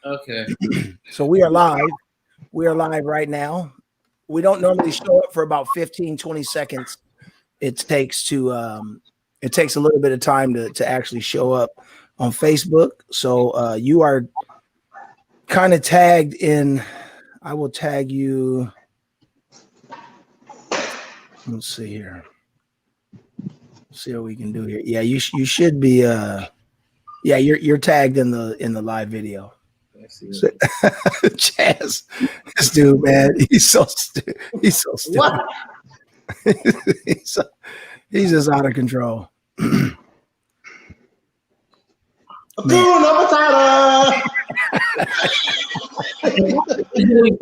Okay. So we are live. We are live right now. We don't normally show up for about 15, 20 seconds. It takes a little bit of time to actually show up on Facebook. So you are kind of tagged in. I will tag you. Let's see here. See what we can do here. Yeah, you should be. Yeah, you're tagged in the live video. So, Chaz, this dude, man, he's so stupid. He's so stupid. he's just out of control. Digitally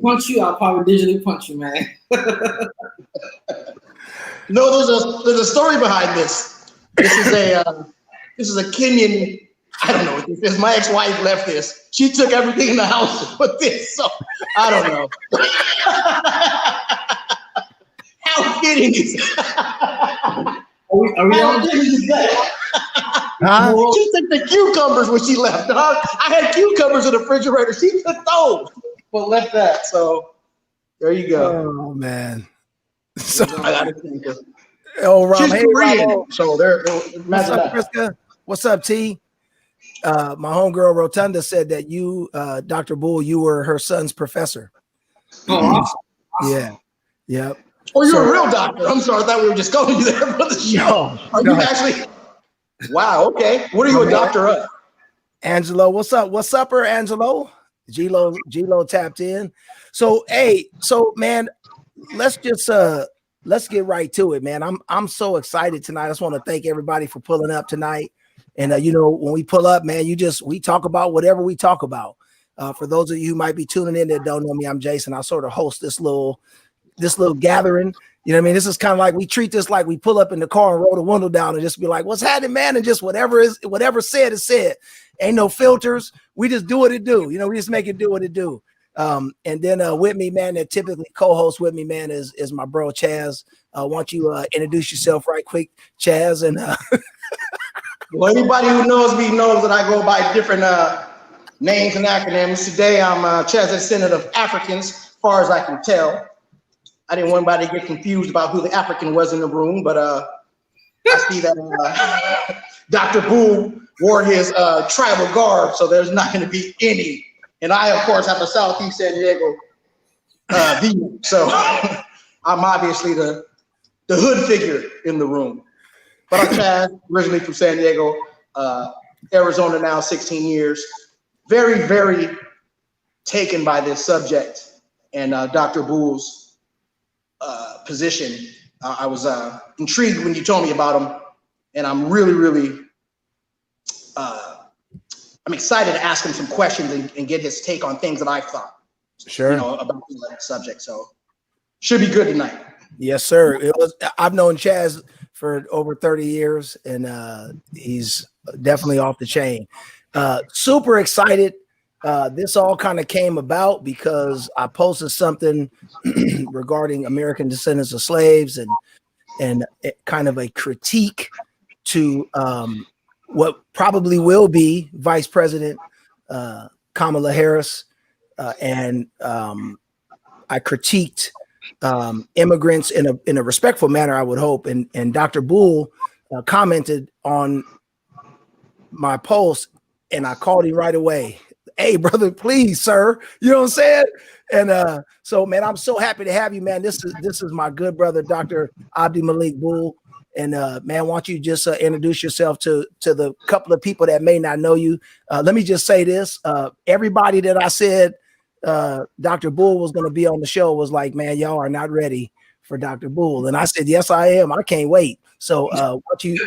punch you, I'll probably digitally punch you, man. No, there's a story behind this. This is a Kenyan. I don't know what this is. My ex-wife left this. She took everything in the house and put this. So I don't know. How fitting is it? How fitting is that? She took the cucumbers when she left. I had cucumbers in the refrigerator. She took those, but left that. So there you go. Oh man. So I gotta think of. Oh, Rob, she's hey, Korean. Rob. So there. What's up, Priska? What's up, T? My homegirl Rotunda said that you, Dr. Bull, you were her son's professor. Oh, awesome. Yeah. Yep. Oh, you're a real doctor. I'm sorry. I thought we were just going there for the show. Are you actually? Wow. Okay. What are you a doctor of? Angelo, what's up? What's up, Angelo? G-Lo tapped in. So, hey, man, let's get right to it, man. I'm so excited tonight. I just want to thank everybody for pulling up tonight. And when we pull up, man, we talk about whatever we talk about. For those of you who might be tuning in that don't know me, I'm Jason. I sort of host this little gathering. You know what I mean? This is kind of like we treat this like we pull up in the car and roll the window down and just be like, "What's happening, man?" And just whatever said is said. Ain't no filters. We just do what it do. We just make it do what it do. And then with me, man, that typically co-hosts with me, man, is my bro Chaz. Why don't you introduce yourself right quick, Chaz? And well, anybody who knows me knows that I go by different names and acronyms. Today, I'm Chaz, Descendant of Africans, as far as I can tell. I didn't want anybody to get confused about who the African was in the room, but I see that Dr. Bull wore his tribal garb, so there's not going to be any. And I, of course, have a Southeast San Diego view, so I'm obviously the hood figure in the room. But I'm Chaz, originally from San Diego, Arizona now, 16 years. Very, very taken by this subject and Dr. Bull's position. I was intrigued when you told me about him, and I'm really, really, I'm excited to ask him some questions and get his take on things that I've thought. Sure. About the subject. So should be good tonight. Yes, sir. I've known Chaz for over 30 years, and he's definitely off the chain. Super excited. This all kind of came about because I posted something regarding American descendants of slaves and kind of a critique to what probably will be Vice President Kamala Harris. And I critiqued immigrants in a respectful manner, I would hope. And Dr. Bull commented on my post, and I called him right away. Hey, brother, please, sir. You know what I'm saying? And so, man, I'm so happy to have you, man. This is my good brother, Dr. Abdimalik Buul. And man, why don't you just introduce yourself to the couple of people that may not know you? Let me just say this: everybody that I said Dr. Bull was going to be on the show was like, man, y'all are not ready for Dr. Bull. And I said, yes, I am. I can't wait. So what you,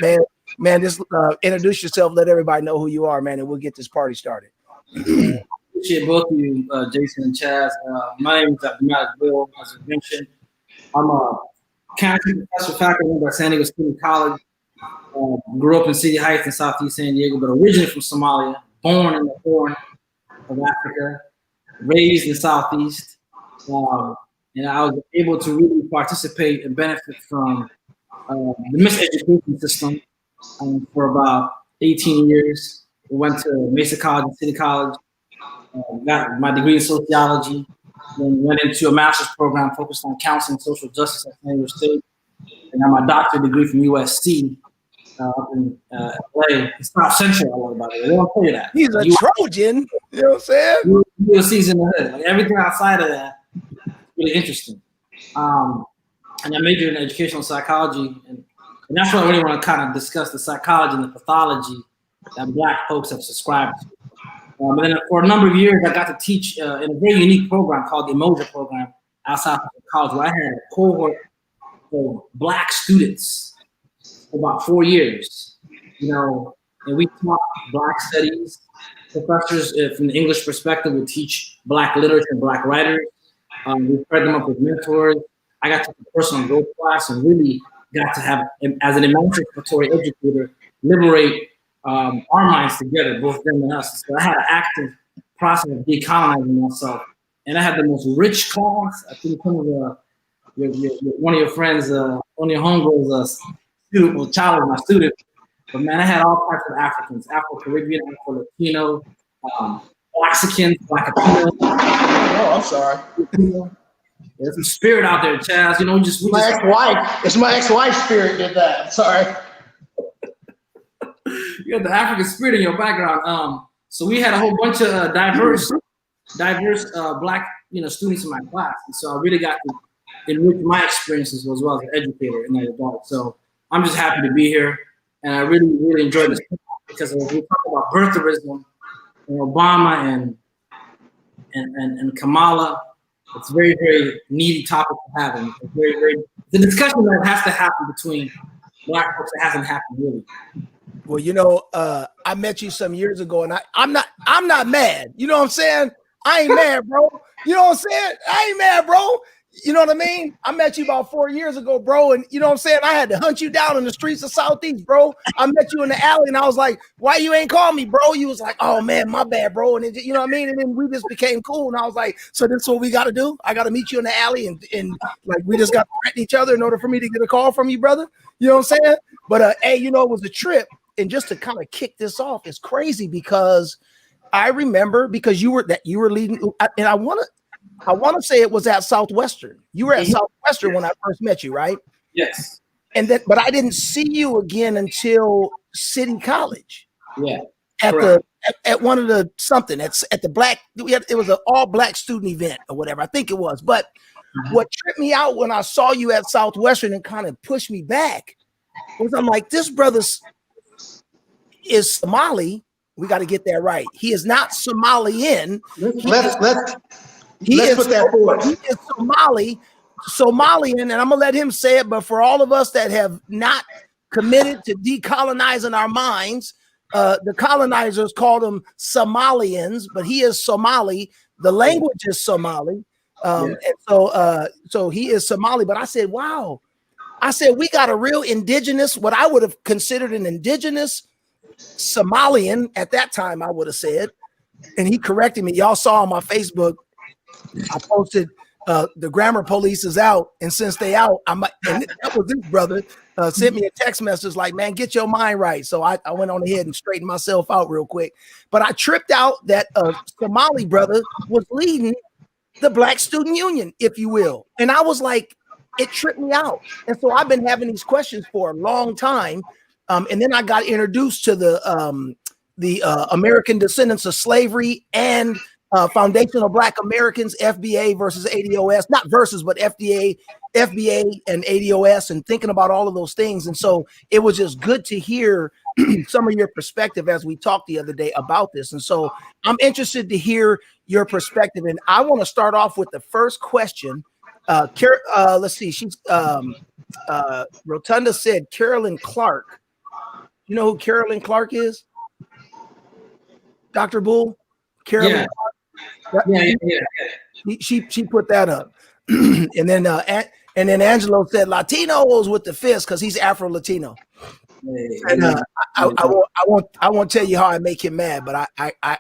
man, just introduce yourself, let everybody know who you are, man, and we'll get this party started. Appreciate both of you, Jason and Chaz. My name is Abdimalik Buul, as I mentioned. I'm a chemistry professor faculty at San Diego State College. Grew up in City Heights in Southeast San Diego, but originally from Somalia, born in the Horn of Africa, raised in the Southeast. And I was able to really participate and benefit from the miseducation system for about 18 years. We went to Mesa College and City College. got my degree in sociology, then went into a master's program focused on counseling and social justice at San Diego State, and got my doctorate degree from USC up in LA. It's South Central, LA, by the way. They don't tell you that. He's a Trojan. You know what I'm saying? USC's in the hood. Like everything outside of that is really interesting. And I majored in educational psychology, and that's what I really want to kind of discuss the psychology and the pathology that Black folks have subscribed to. And then for a number of years, I got to teach in a very unique program called the Emoja program outside of college, where I had a cohort of Black students for about 4 years. And we taught Black studies. Professors from the English perspective would teach Black literature and Black writers. We paired them up with mentors. I got to take a personal growth class and really got to have, as an emancipatory educator, liberate our minds together, both them and us. So I had an active process of decolonizing myself, and I had the most rich class. I think some of one of your friends, one of your homegirls, student, well, child was my student. But man, I had all types of Africans: Afro-Caribbean, Afro-Latino, Blaxicans, Black-Latino. Oh, I'm sorry. There's some spirit out there, Chaz. It's my ex-wife's spirit did that. I'm sorry. You got the African spirit in your background. So we had a whole bunch of diverse Black, students in my class, and so I really got to enrich my experiences as well as an educator in that regard. So I'm just happy to be here, and I really, really enjoyed this because when we talk about birtherism and Obama and Kamala, it's a very, very needy topic to have. And it's very, very the discussion that has to happen between Black folks that hasn't happened really. Well, I met you some years ago, and I'm not mad. You know what I'm saying? I ain't mad, bro. You know what I'm saying? I ain't mad, bro. You know what I mean? I met you about 4 years ago, bro, and you know what I'm saying? I had to hunt you down in the streets of Southeast, bro. I met you in the alley, and I was like, "Why you ain't call me, bro?" You was like, "Oh man, my bad, bro." And you know what I mean? And then we just became cool, and I was like, "So this is what we got to do? I got to meet you in the alley, and like we just got to threaten each other in order for me to get a call from you, brother." You know what I'm saying? But hey, it was a trip. And just to kind of kick this off, it's crazy because I remember because you were leading, and I want to say it was at Southwestern. You were at Southwestern when I first met you, right? Yes. But I didn't see you again until City College. Yeah. At one of the something at the Black. It was an all Black student event or whatever I think it was. But what tripped me out when I saw you at Southwestern and kind of pushed me back was I'm like, this brother's is Somali. We got to get that right. He is not Somalian. Let's put that forward. He is Somalian, and I'm gonna let him say it. But for all of us that have not committed to decolonizing our minds, the colonizers called him Somalians, but he is Somali. The language is Somali, and so he is Somali. But I said, wow. I said we got a real indigenous, what I would have considered an indigenous Somalian at that time, I would have said, and he corrected me. Y'all saw on my Facebook, I posted the grammar police is out, and since they out, and that was this brother sent me a text message like, man, get your mind right. So I went on ahead and straightened myself out real quick, but I tripped out that a Somali brother was leading the Black Student Union, if you will, and I was like, it tripped me out, and so I've been having these questions for a long time. And then I got introduced to the American Descendants of Slavery and Foundational Black Americans, FBA versus ADOS, not versus, but FBA and ADOS, and thinking about all of those things. And so it was just good to hear some of your perspective as we talked the other day about this. And so I'm interested to hear your perspective. And I want to start off with the first question. Let's see. She's Rotunda said Carolyn Clark. You know who Carolyn Clark is? Dr. Bull? Carolyn Clark? Yeah. She put that up. and then Angelo said Latinos with the fist because he's Afro-Latino. And I won't tell you how I make him mad, but I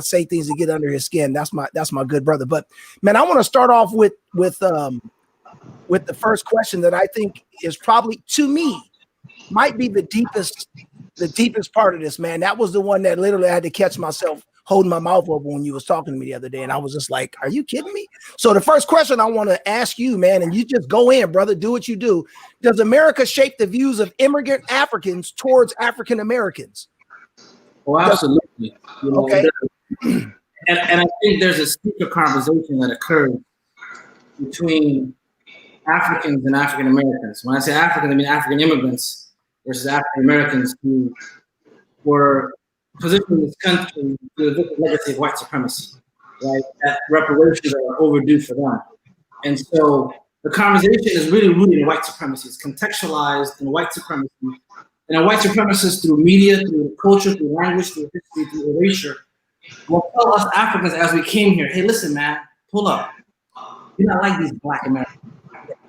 say things to get under his skin. That's my good brother. But man, I want to start off with the first question that I think is probably, to me, might be the deepest part of this, man. That was the one that literally I had to catch myself holding my mouth open when you was talking to me the other day, and I was just like, "Are you kidding me?" So the first question I want to ask you, man, and you just go in, brother, do what you do. Does America shape the views of immigrant Africans towards African Americans? Oh, absolutely. You know, okay. And I think there's a secret conversation that occurs between Africans and African Americans. When I say African, I mean African immigrants versus African Americans who were positioned in this country to evict the legacy of white supremacy, right? That reparations are overdue for them. And so the conversation is really rooted in white supremacy. It's contextualized in white supremacy. And a white supremacist through media, through culture, through language, through history, through erasure, will tell us Africans as we came here, hey, listen, man, pull up. You're not like these Black Americans.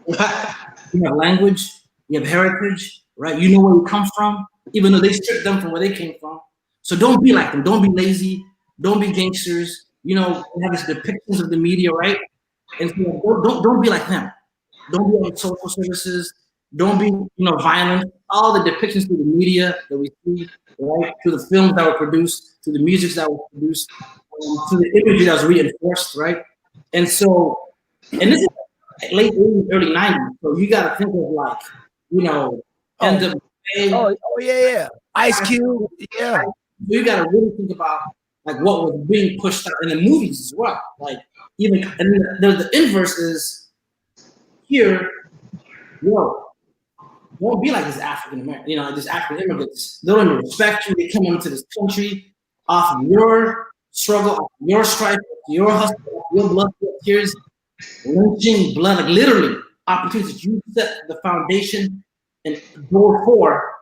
You have language, you have heritage, right? You know where you come from, even though they stripped them from where they came from. So don't be like them. Don't be lazy. Don't be gangsters. You know, we have these depictions of the media, right? And so don't be like them. Don't be on social services. Don't be, violent. All the depictions through the media that we see, right? Through the films that were produced, through the music that was produced, through the imagery that was reinforced, right? And so, and this is late 80s, early 90s. So you got to think of like, Oh yeah. Ice Cube, yeah. So you got to really think about like what was being pushed out in the movies as well. Like even, and the inverse is here, won't be like this African American, this African immigrants. They don't even respect you. They come into this country off of your struggle, off of your strife, your hustle, your blood, your tears, lynching, blood, like literally opportunities. You set the foundation and door for,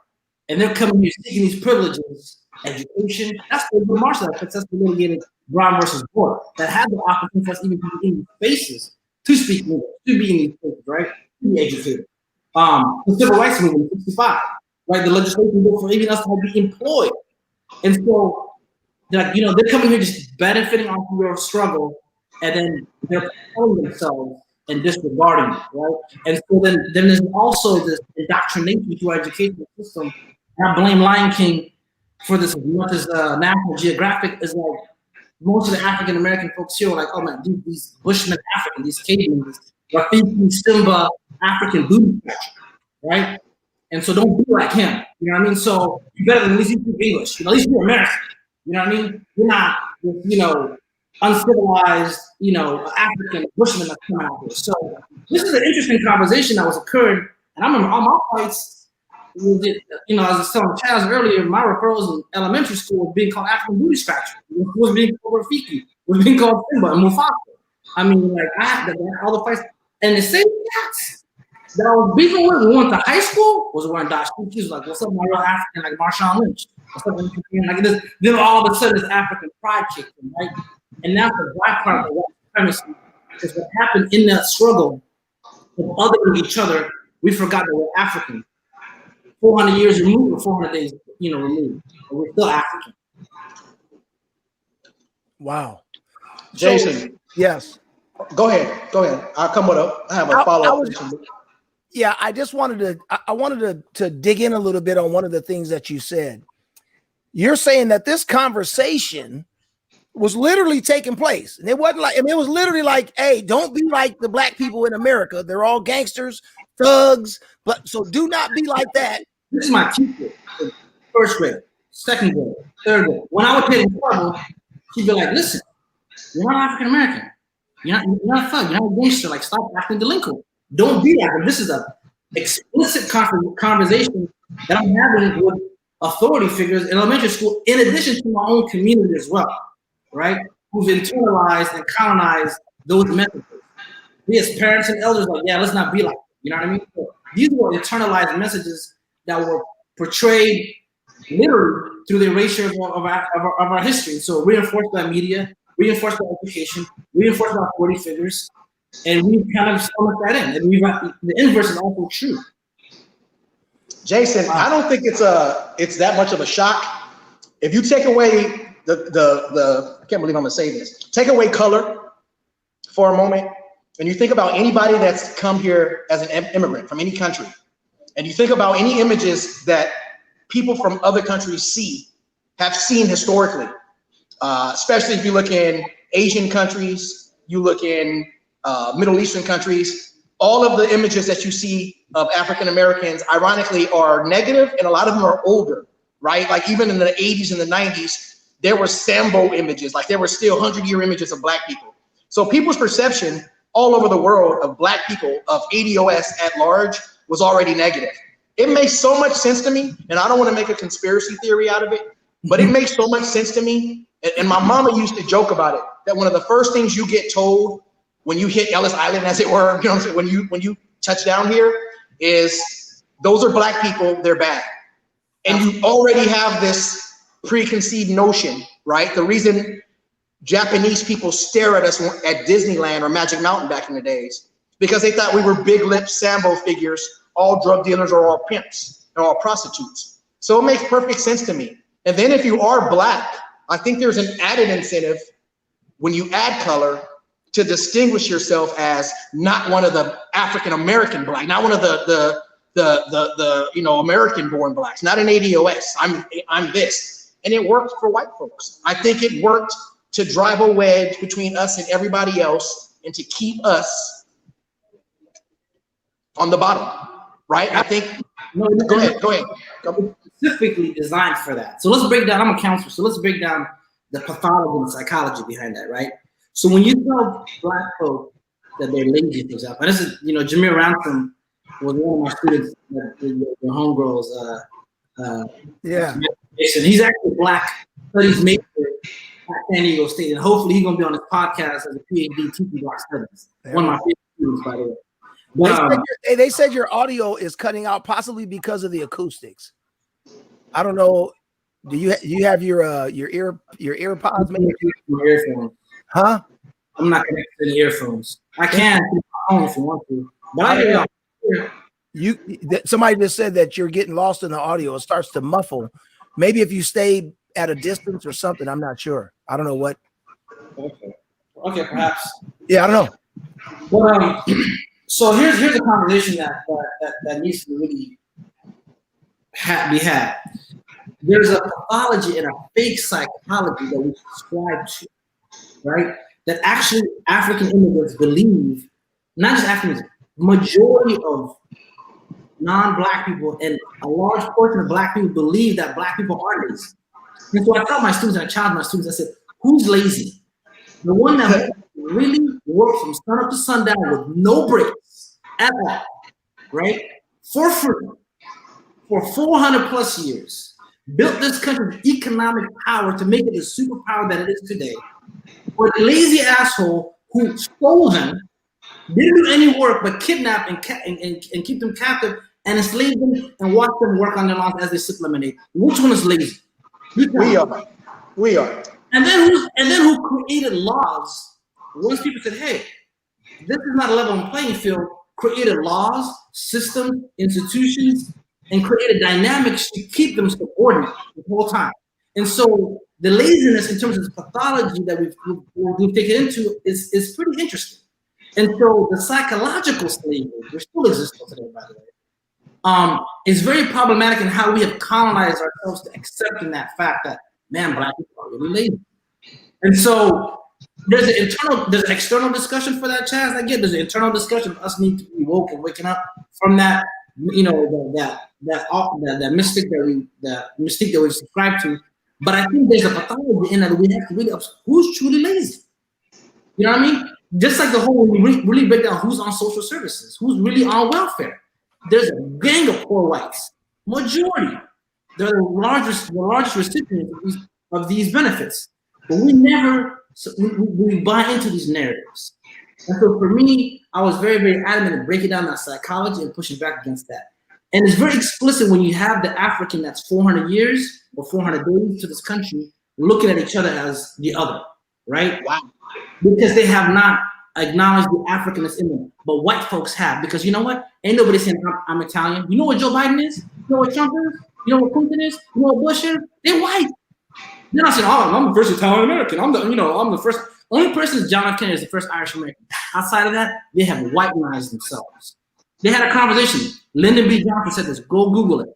and they're coming here seeking these privileges, education. That's the martial that successfully litigated Brown versus Board that had the opportunity for us even to be in these spaces to speak English, to be in these places, right? To be educated. The civil rights movement in 65, right? The legislation for even us to be employed. And so, they're coming here just benefiting off of your struggle, and then they're calling themselves and disregarding it, right? And so then there's also this indoctrination to our educational system. And I blame Lion King for this as much as National Geographic is like, most of the African American folks here are like, oh man, dude, these Bushmen African, these cavemen, these Rafiki Simba African booty scratcher, right? And so don't be like him, you know what I mean? So you better than at least you speak English, at least you're American, you know what I mean? You're not, uncivilized, African Bushman that's coming out here. So this is an interesting conversation that was occurred, and I remember all my fights, as I was telling Chaz earlier, my referrals in elementary school was being called African booty scratcher, was being called Rafiki, was being called Simba and Mufasa. I mean, like I had all the fights, and the same cats that I was beefing with when we went to high school was wearing dashiki. She was like, "What's up, my real African?" Like Marshawn Lynch. What's up, like this? Then all of a sudden, this African pride kicked in, right? And that's the black part of the white supremacy, because what happened in that struggle of othering each other, we forgot that we're African. 400 years removed, or 400 days, removed, but we're still African. Wow, Jason. Yes. Go ahead. I'll come with I have a follow-up. Yeah, I just wanted to dig in a little bit on one of the things that you said. You're saying that this conversation was literally taking place, and it wasn't like, it was literally like, hey, don't be like the black people in America. They're all gangsters, thugs, but so do not be like that. This is my teacher, first grade, second grade, third grade. When I would get in trouble, she'd be like, listen, you're not African American. You're not a thug. You're not a gangster. Like, stop acting delinquent. Don't be that. This is an explicit conversation that I'm having with authority figures in elementary school, in addition to my own community as well, right? Who've internalized and colonized those messages. We as parents and elders, like, yeah, let's not be like, you know what I mean? So these were internalized messages that were portrayed literally through the erasure of our history. So reinforced by media, reinforced by education, reinforced by authority figures, and we kind of stomach that in. And the inverse is also true. Jason, I don't think it's that much of a shock. If you take away the I can't believe I'm gonna say this. Take away color for a moment, and you think about anybody that's come here as an immigrant from any country, and you think about any images that people from other countries have seen historically especially if you look in Asian countries, you look in Middle Eastern countries, all of the images that you see of African Americans, ironically, are negative, and a lot of them are older, right? Like even in the 80s and the 90s, there were Sambo images, like there were still 100-year images of Black people. So people's perception all over the world of Black people, of ADOS at large, was already negative. It makes so much sense to me, and I don't want to make a conspiracy theory out of it, but it makes so much sense to me. And my mama used to joke about it, that one of the first things you get told when you hit Ellis Island, as it were, you know what I'm saying, when you touch down here, is those are Black people, they're bad. And you already have this preconceived notion, right? The reason Japanese people stare at us at Disneyland or Magic Mountain back in the days, because they thought we were big lip Sambo figures, all drug dealers or all pimps or all prostitutes. So it makes perfect sense to me. And then if you are Black, I think there's an added incentive when you add color to distinguish yourself as not one of the African-American Black, not one of the American-born Blacks, not an ADOS. I'm this. And it worked for white folks. I think it worked to drive a wedge between us and everybody else and to keep us on the bottom, right? I think, go ahead. Specifically designed for that. So let's break down, I'm a counselor, so let's break down the pathology and psychology behind that, right? So when you tell Black folk that they're lazy, for example, and this is, Jameer Ransom was one of my students, the homegirls, and he's actually Black studies major at San Diego State, and hopefully he's gonna be on this podcast as a PhD teaching Black studies. One of my favorite students, by the way. But, they said your audio is cutting out, possibly because of the acoustics. I don't know. Do you have your earpods? Maybe? My earphones. Huh? I'm not connected to the earphones. I can if you want to, but I hear somebody just said that you're getting lost in the audio. It starts to muffle. Maybe if you stay at a distance or something. I'm not sure. I don't know what. Okay, perhaps. Yeah, I don't know. But so here's a conversation that needs to really be had. There's a pathology and a fake psychology that we subscribe to, right? That actually African immigrants believe, not just Africans, majority of non-Black people and a large portion of Black people believe that Black people are lazy. And so I tell my students, and I challenge my students, I said, who's lazy? The one that really works from sun up to sundown with no breaks at all, right? For free, for 400 plus years, built this country with economic power to make it the superpower that it is today. For the lazy asshole who stole them, didn't do any work but kidnap and keep them captive and enslave them and watch them work on their lives as they sip lemonade. Which one is lazy? We are. And then who created laws? Once people said, "Hey, this is not a level playing field," created laws, systems, institutions, and created dynamics to keep them subordinate the whole time. And so the laziness in terms of the pathology that we've taken into is pretty interesting. And so the psychological slavery, which still exists today, by the way, is very problematic in how we have colonized ourselves to accepting that fact that, man, Black people are really lazy. And so there's an external discussion for that, Chaz. I get there's an internal discussion of us need to be woke and waking up from that, that mystic that we subscribe to. But I think there's a pathology in that we have to really who's truly lazy. You know what I mean? Just like the whole, when we really break down who's on social services, who's really on welfare. There's a gang of poor whites, majority. They're the largest recipients of these benefits. But we buy into these narratives. And so for me, I was very, very adamant in breaking down that psychology and pushing back against that. And it's very explicit when you have the African that's 400 years or 400 days to this country looking at each other as the other, right? Wow. Because they have not acknowledged the Africanness in them. But white folks have, because you know what? Ain't nobody saying I'm Italian. You know what Joe Biden is? You know what Trump is? You know what Clinton is? You know what Bush is? They're white. They're not saying, oh, I'm the first Italian American. I'm the first. Only person is John F. Kennedy is the first Irish American. Outside of that, they have whitenized themselves. They had a conversation. Lyndon B. Johnson said this. Go Google it.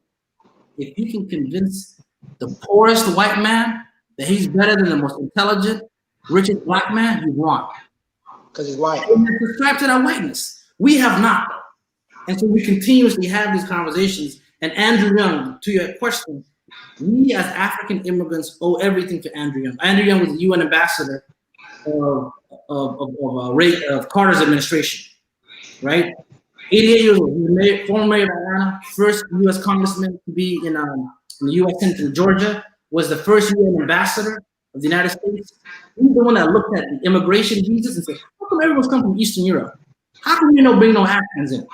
If you can convince the poorest white man that he's better than the most intelligent, richest black man you want. Because he's white. And they subscribe to that whiteness. We have not. And so we continuously have these conversations. And Andrew Young, to your question, we as African immigrants owe everything to Andrew Young. Andrew Young was the UN ambassador of Carter's administration, right? 88 years old, he was former mayor of Atlanta, first U.S. congressman to be in the U.S. Senate in Georgia, was the first UN ambassador of the United States. He's the one that looked at the immigration visas and said, how come everyone's come from Eastern Europe? How come bring no Africans in?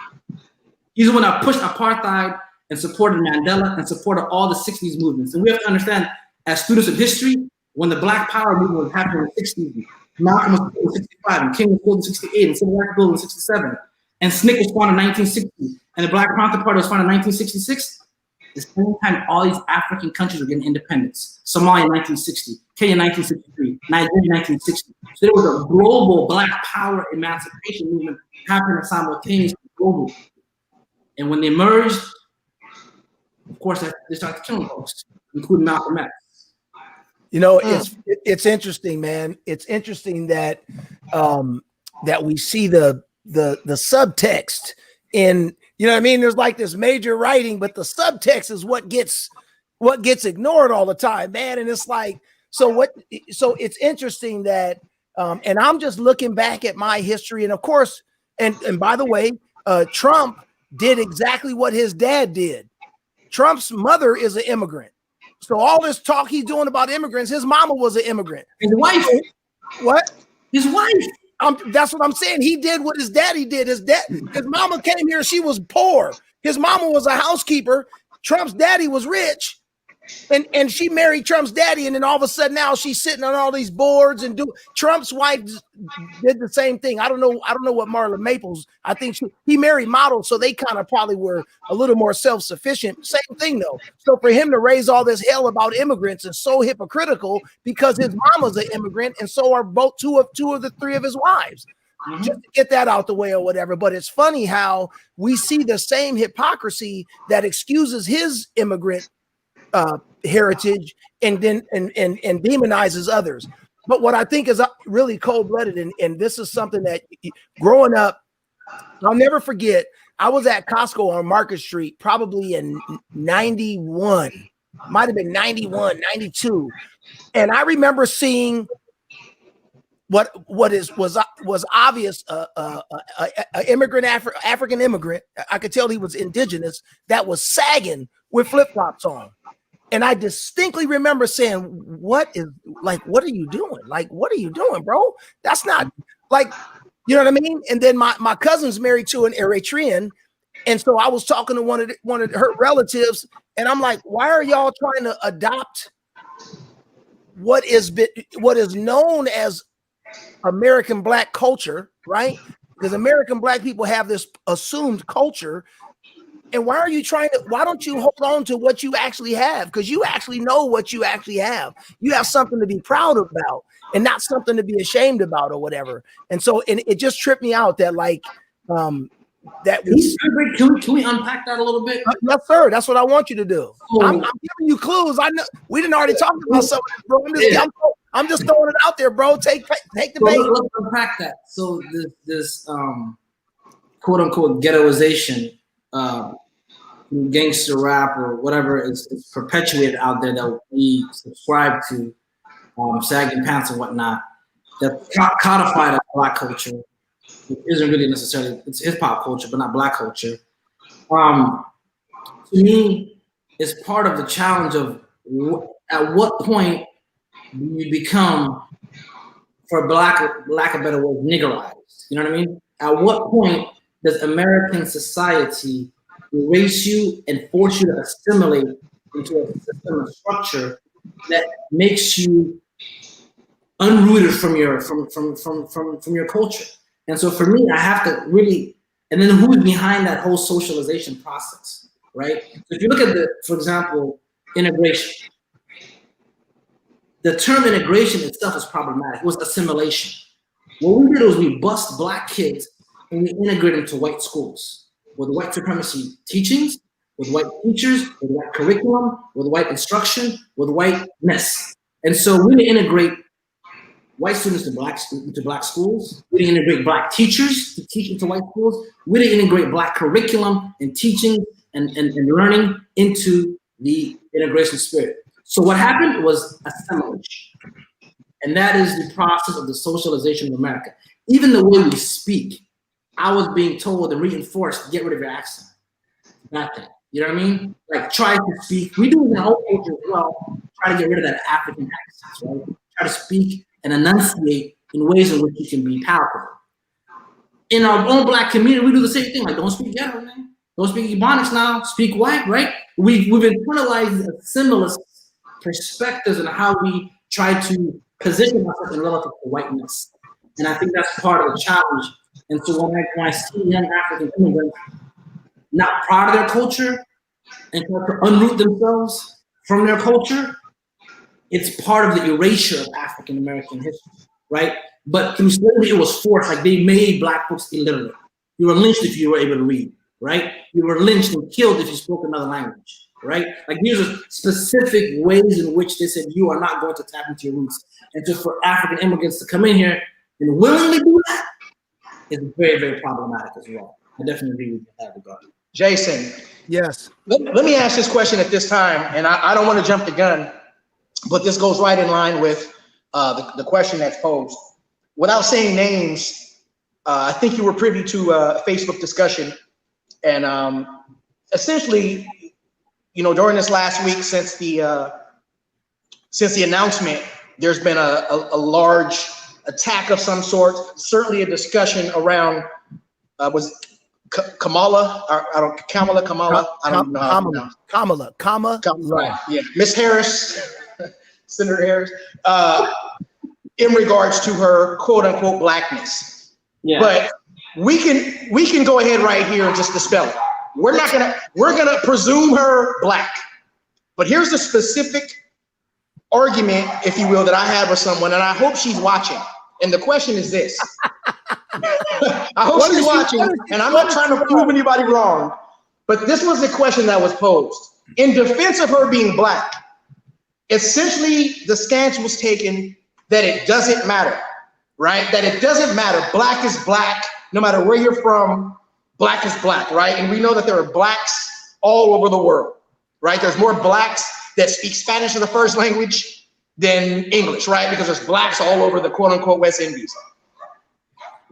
He's the one that pushed apartheid and supported Mandela and supported all the 60s movements. And we have to understand, as students of history, when the Black Power movement was happening in the 60s, Malcolm was killed in 65, and King was killed in 68, and Civil Rights was killed in 67, and SNCC was founded in 1960, and the Black Panther Party was founded in 1966. The same time all these African countries were getting independence. Somalia in 1960, Kenya in 1963, Nigeria in 1960. So there was a global Black Power emancipation movement happening simultaneously globally. And when they merged, of course, they started killing folks, including Malcolm X. You know, it's interesting, man. It's interesting that that we see the subtext in, you know what I mean? There's like this major writing, but the subtext is what gets ignored all the time, man. And it's like, so it's interesting that, and I'm just looking back at my history, and of course, and by the way, Trump did exactly what his dad did. Trump's mother is an immigrant. So all this talk he's doing about immigrants, his mama was an immigrant. His wife. What? His wife. That's what I'm saying. He did what his daddy did. His mama came here. She was poor. His mama was a housekeeper. Trump's daddy was rich. And she married Trump's daddy, and then all of a sudden now she's sitting on all these boards and Trump's wife did the same thing. I don't know what Marla Maples. I think he married models, so they kind of probably were a little more self-sufficient. Same thing though. So for him to raise all this hell about immigrants is so hypocritical because his mama's an immigrant, and so are both two of the three of his wives. Just to get that out the way or whatever. But it's funny how we see the same hypocrisy that excuses his immigrant heritage and then and demonizes others. But what I think is really cold-blooded, and this is something that growing up, I'll never forget. I was at Costco on Market Street probably in 91, might have been 91, 92. And I remember seeing was obvious, immigrant, African immigrant. I could tell he was indigenous, that was sagging with flip-flops on. And I distinctly remember saying, what are you doing? Like, what are you doing, bro? That's not like, you know what I mean? And then my cousin's married to an Eritrean. And so I was talking to one of her relatives, and I'm like, why are y'all trying to adopt what is known as American Black culture, right? Because American Black people have this assumed culture. And why don't you hold on to what you actually have? Because you actually know what you actually have. You have something to be proud about and not something to be ashamed about or whatever. And so, and it just tripped me out that that can we unpack that a little bit? Yes, sir. That's what I want you to do. I'm giving you clues. I know we didn't already talk about some of this, bro. I'm just throwing it out there, bro. Take the bait. Let's unpack that. So this quote unquote ghettoization, gangster rap or whatever is perpetuated out there that we subscribe to, sagging pants and whatnot, that codified as Black culture. It isn't really necessarily, it's hip hop culture, but not Black culture. To me, it's part of the challenge of at what point do you become, for lack of better word, niggerized? You know what I mean? At what point does American society erase you and force you to assimilate into a system of structure that makes you unrooted from your culture? And so for me, I have to really, and then who's behind that whole socialization process, right? So if you look at for example, integration, the term integration itself is problematic. It was assimilation. What we did was we bust Black kids and we integrated them to white schools with white supremacy teachings, with white teachers, with white curriculum, with white instruction, with whiteness. And so we didn't integrate white students into black schools. We didn't integrate black teachers to teach into white schools. We didn't integrate black curriculum and teaching and learning into the integration spirit. So what happened was assimilation. And that is the process of the socialization of America. Even the way we speak, I was being told and reinforced, get rid of your accent. That thing. You know what I mean? Like, try to speak. We do it in our own culture as well. Try to get rid of that African accent, right? Try to speak and enunciate in ways in which you can be powerful. In our own black community, we do the same thing. Like, don't speak ghetto, man. Don't speak Ebonics now. Speak white, right? We've internalized assimilist perspectives on how we try to position ourselves in relative to whiteness. And I think that's part of the challenge. And so when I see young African immigrants not proud of their culture and try to unroot themselves from their culture, it's part of the erasure of African American history, right? But through slavery, it was forced. Like, they made black folks illiterate. You were lynched if you were able to read, right? You were lynched and killed if you spoke another language, right? Like, these are specific ways in which they said you are not going to tap into your roots. And just for African immigrants to come in here and willingly do that is very, very problematic as well. I definitely agree with you in that regard. Jason. Yes. Let me ask this question at this time, and I don't want to jump the gun, but this goes right in line with the question that's posed. Without saying names, I think you were privy to a Facebook discussion, and essentially, you know, during this last week since the announcement, there's been a large attack of some sort. Certainly, a discussion around Kamala. Right. Yeah, Miss Harris, Senator Harris, in regards to her quote unquote blackness. Yeah. But we can go ahead right here and just dispel it. We're gonna presume her black. But here's the specific argument, if you will, that I had with someone, and I hope she's watching. And the question is this. I hope she's watching, and I'm not trying to prove anybody wrong, but this was the question that was posed. In defense of her being black, essentially the stance was taken that it doesn't matter, right? That it doesn't matter. Black is black, no matter where you're from, black is black, right? And we know that there are blacks all over the world, right? There's more blacks that speak Spanish as a first language than English, right? Because there's blacks all over the quote unquote West Indies.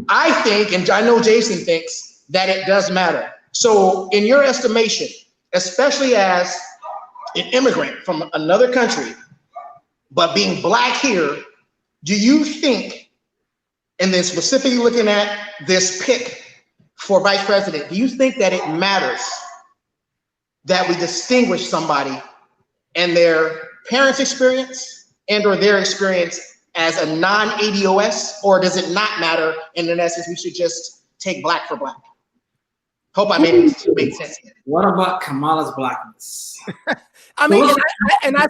I think, and I know Jason thinks, that it does matter. So in your estimation, especially as an immigrant from another country, but being black here, do you think, and then specifically looking at this pick for vice president, do you think that it matters that we distinguish somebody and their parents' experience and or their experience as a non-ADOS, or does it not matter? And in essence, we should just take black for black. Hope I made sense. What about Kamala's blackness? I mean, I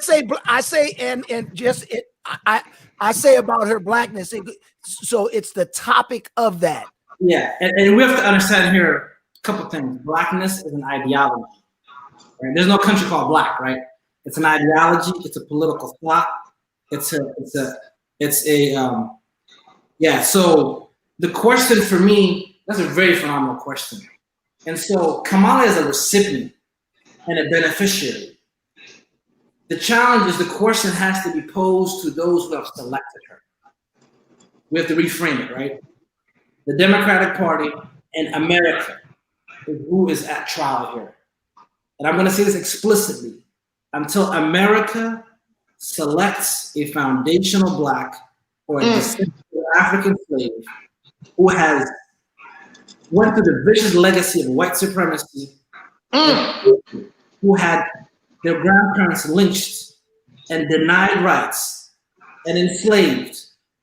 say about her blackness. So it's the topic of that. Yeah, and we have to understand here a couple things. Blackness is an ideology. Right? There's no country called black, right? It's an ideology. It's a political thought. So the question for me, that's a very phenomenal question. And so Kamala is a recipient and a beneficiary. The challenge is the question has to be posed to those who have selected her. We have to reframe it, right? The Democratic Party and America is who is at trial here. And I'm going to say this explicitly. Until America selects a foundational black or a descendant of African slave who has went through the vicious legacy of white supremacy, who had their grandparents lynched and denied rights and enslaved,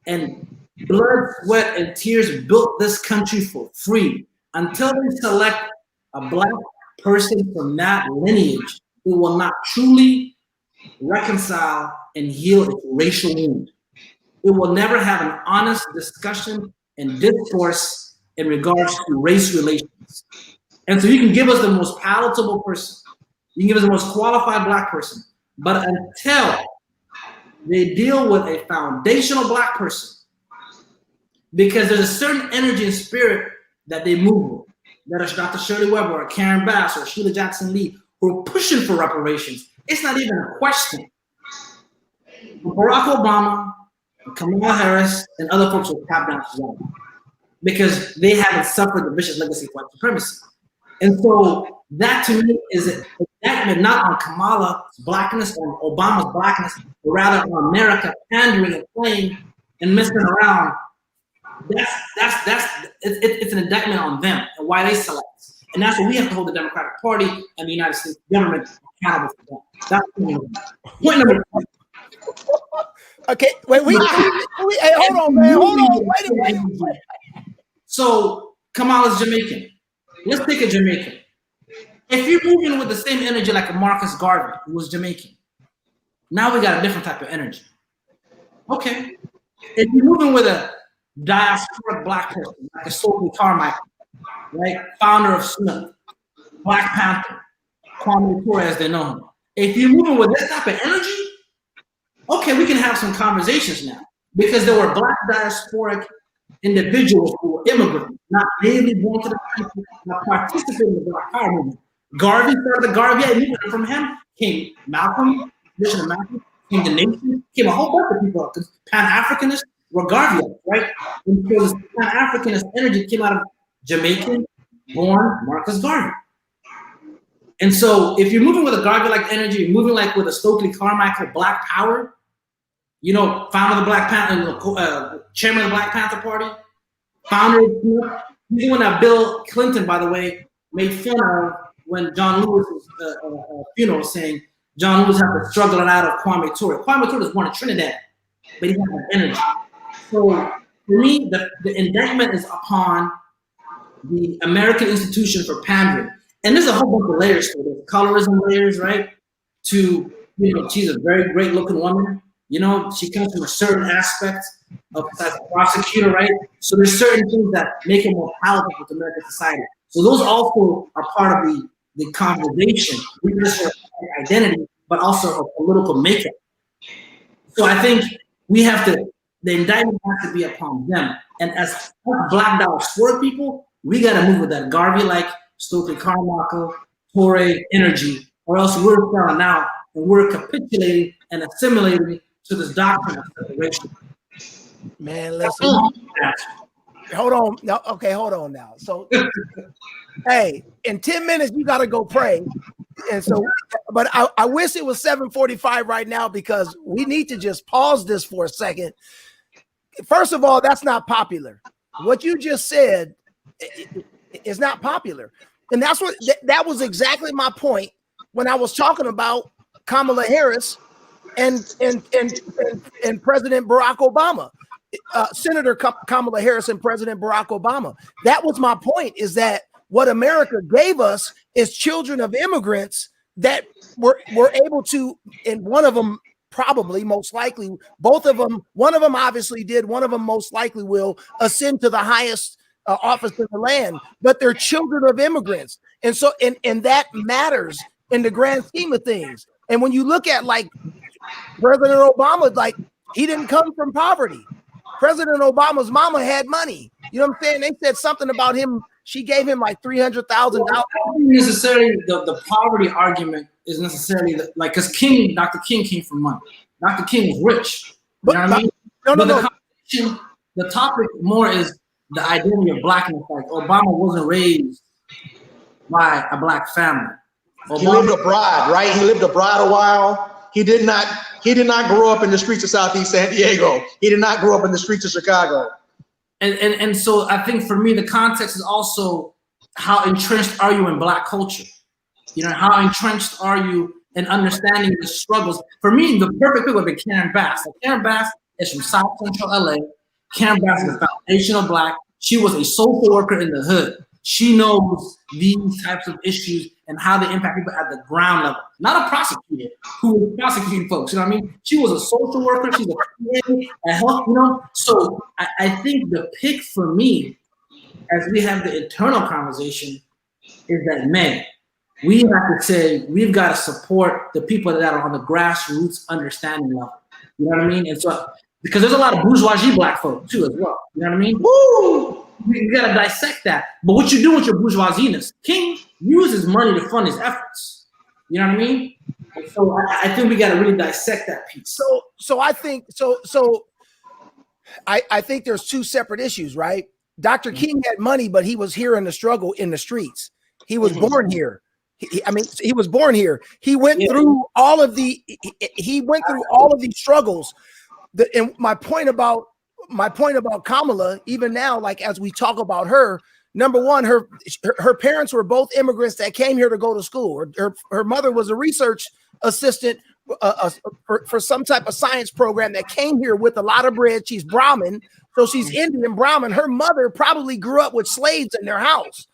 and blood, sweat, and tears built this country for free. Until they select a black person from that lineage, it will not truly reconcile and heal its racial wound. It will never have an honest discussion and discourse in regards to race relations. And so you can give us the most palatable person, you can give us the most qualified black person, but until they deal with a foundational black person because there's a certain energy and spirit that they move with. That is Dr. Shirley Weber or Karen Bass or Sheila Jackson Lee who are pushing for reparations. It's not even a question. Barack Obama, Kamala Harris, and other folks will tap down as well because they haven't suffered the vicious legacy of white supremacy. And so that to me is an indictment not on Kamala's blackness or Obama's blackness, but rather on America pandering and playing and messing around. It's an indictment on them and why they select. And that's what we have to hold the Democratic Party and the United States government accountable for that. That's point number one. Okay, wait, hey, hold on, man. Hold on. Wait. So Kamala's Jamaican. Let's take a Jamaican. If you're moving with the same energy like a Marcus Garvey, who was Jamaican, now we got a different type of energy. Okay. If you're moving with a diasporic black person, like a Stokely Carmichael, right? Founder of Smith, Black Panther, Kwame Ture, as they know him. If you're moving with this type of energy, okay, we can have some conversations now because there were black diasporic individuals who were immigrants, not natively born to the country, not participating in the Black Power movement. Garvey started the Garvey movement. From him came Malcolm, Bishop Malcolm, came the Nation, came a whole bunch of people. Pan-Africanists were Garvey, right? And so this Pan-Africanist energy came out of Jamaican-born Marcus Garvey. And so if you're moving with a Garvey-like energy, you're moving like with a Stokely Carmichael Black Power, you know, founder of the Black Panther, chairman of the Black Panther Party, founder of Smith. He's the one that Bill Clinton, by the way, made fun of when John Lewis's funeral, saying John Lewis had to struggle out of Kwame Ture. Kwame Ture was born in Trinidad, but he had that energy. So for me, the indictment is upon the American institution for pandering. And there's a whole bunch of layers to it. There's colorism layers, right? To, you know, she's a very great looking woman. You know, she comes from a certain aspect of as a prosecutor, right? So there's certain things that make her more palatable with American society. So those also are part of the conversation. We just her identity, but also her political makeup. So I think we have to, the indictment has to be upon them. And as black diasporic people, we got to move with that Garvey-like, Stokely Carmichael, Ture energy, or else we're falling out and we're capitulating and assimilating to this doctrine of separation. Man, listen. Hold on. No, okay, hold on now. So, hey, in 10 minutes, you got to go pray. And so, but I wish it was 7:45 right now because we need to just pause this for a second. First of all, that's not popular. What you just said is not popular. And that's what that was exactly my point when I was talking about Kamala Harris and President Barack Obama, Senator Kamala Harris and President Barack Obama. That was my point, is that what America gave us is children of immigrants that were able to, and one of them probably, most likely, both of them, one of them obviously did, one of them most likely will ascend to the highest office in the land, but they're children of immigrants. And so, and that matters in the grand scheme of things. And when you look at like President Obama, like he didn't come from poverty. President Obama's mama had money. You know what I'm saying? They said something about him. She gave him like $300,000. I don't think necessarily the poverty argument is necessarily like, because Dr. King came from money. Dr. King was rich. You know what I mean? No. The topic more is the identity of blackness. Like Obama wasn't raised by a black family. He lived abroad, right? He lived abroad a while. He did not grow up in the streets of Southeast San Diego. He did not grow up in the streets of Chicago. And so I think for me, the context is also how entrenched are you in black culture? You know, how entrenched are you in understanding the struggles? For me, the perfect people would be Karen Bass. Like Karen Bass is from South Central LA. Karen Bass is foundational black. She was a social worker in the hood. She knows these types of issues and how they impact people at the ground level. Not a prosecutor who was prosecuting folks, you know what I mean? She was a social worker, she's a health, you know? So I think the pick for me, as we have the internal conversation, is that, man, we have to say, we've got to support the people that are on the grassroots understanding level. You know what I mean? And so, because there's a lot of bourgeoisie black folk too as well. You know what I mean? Woo! You gotta dissect that. But what you do with your bourgeoisiness, King uses money to fund his efforts. You know what I mean? And so I think we gotta really dissect that piece. So I think I think there's two separate issues, right? Dr. King had money, but he was here in the struggle in the streets. He was born here. He was born here. He went through all of the these struggles. And my point about Kamala, even now, like as we talk about her, number one, her parents were both immigrants that came here to go to school. Her mother was a research assistant for some type of science program that came here with a lot of bread. She's Brahmin, so she's Indian Brahmin. Her mother probably grew up with slaves in their house.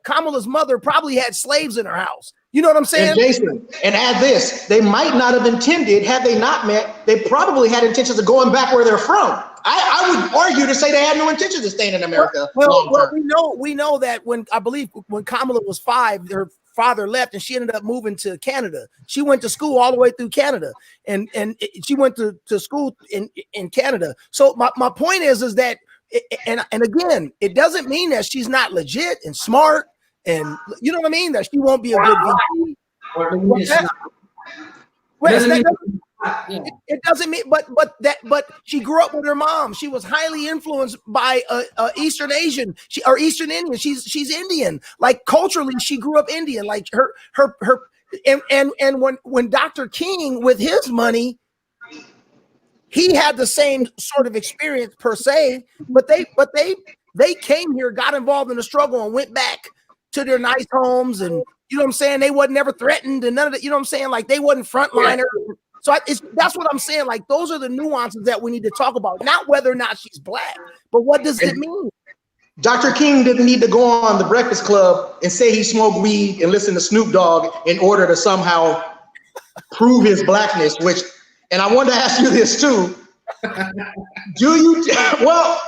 Kamala's mother probably had slaves in her house. You know what I'm saying? And Jason, and add this, they might not have intended, had they not met, they probably had intentions of going back where they're from. I would argue to say they had no intentions of staying in America. Well, we know that when Kamala was 5, her father left and she ended up moving to Canada. She went to school all the way through Canada, and she went to school in Canada. So my point is that, and again, it doesn't mean that she's not legit and smart, and you know what I mean, that she won't be a good VP. It doesn't mean, but she grew up with her mom. She was highly influenced by Eastern Asian, Eastern Indian. She's Indian. Like culturally, she grew up Indian. Like her and when Dr. King with his money, he had the same sort of experience per se, but they came here, got involved in the struggle, and went back to their nice homes, and you know what I'm saying. They wasn't never threatened, and none of that. You know what I'm saying. Like they wasn't frontliners. So that's what I'm saying. Like those are the nuances that we need to talk about, not whether or not she's black, but what does it mean? Dr. King didn't need to go on the Breakfast Club and say he smoked weed and listen to Snoop Dogg in order to somehow prove his blackness. And I wanted to ask you this too. Well,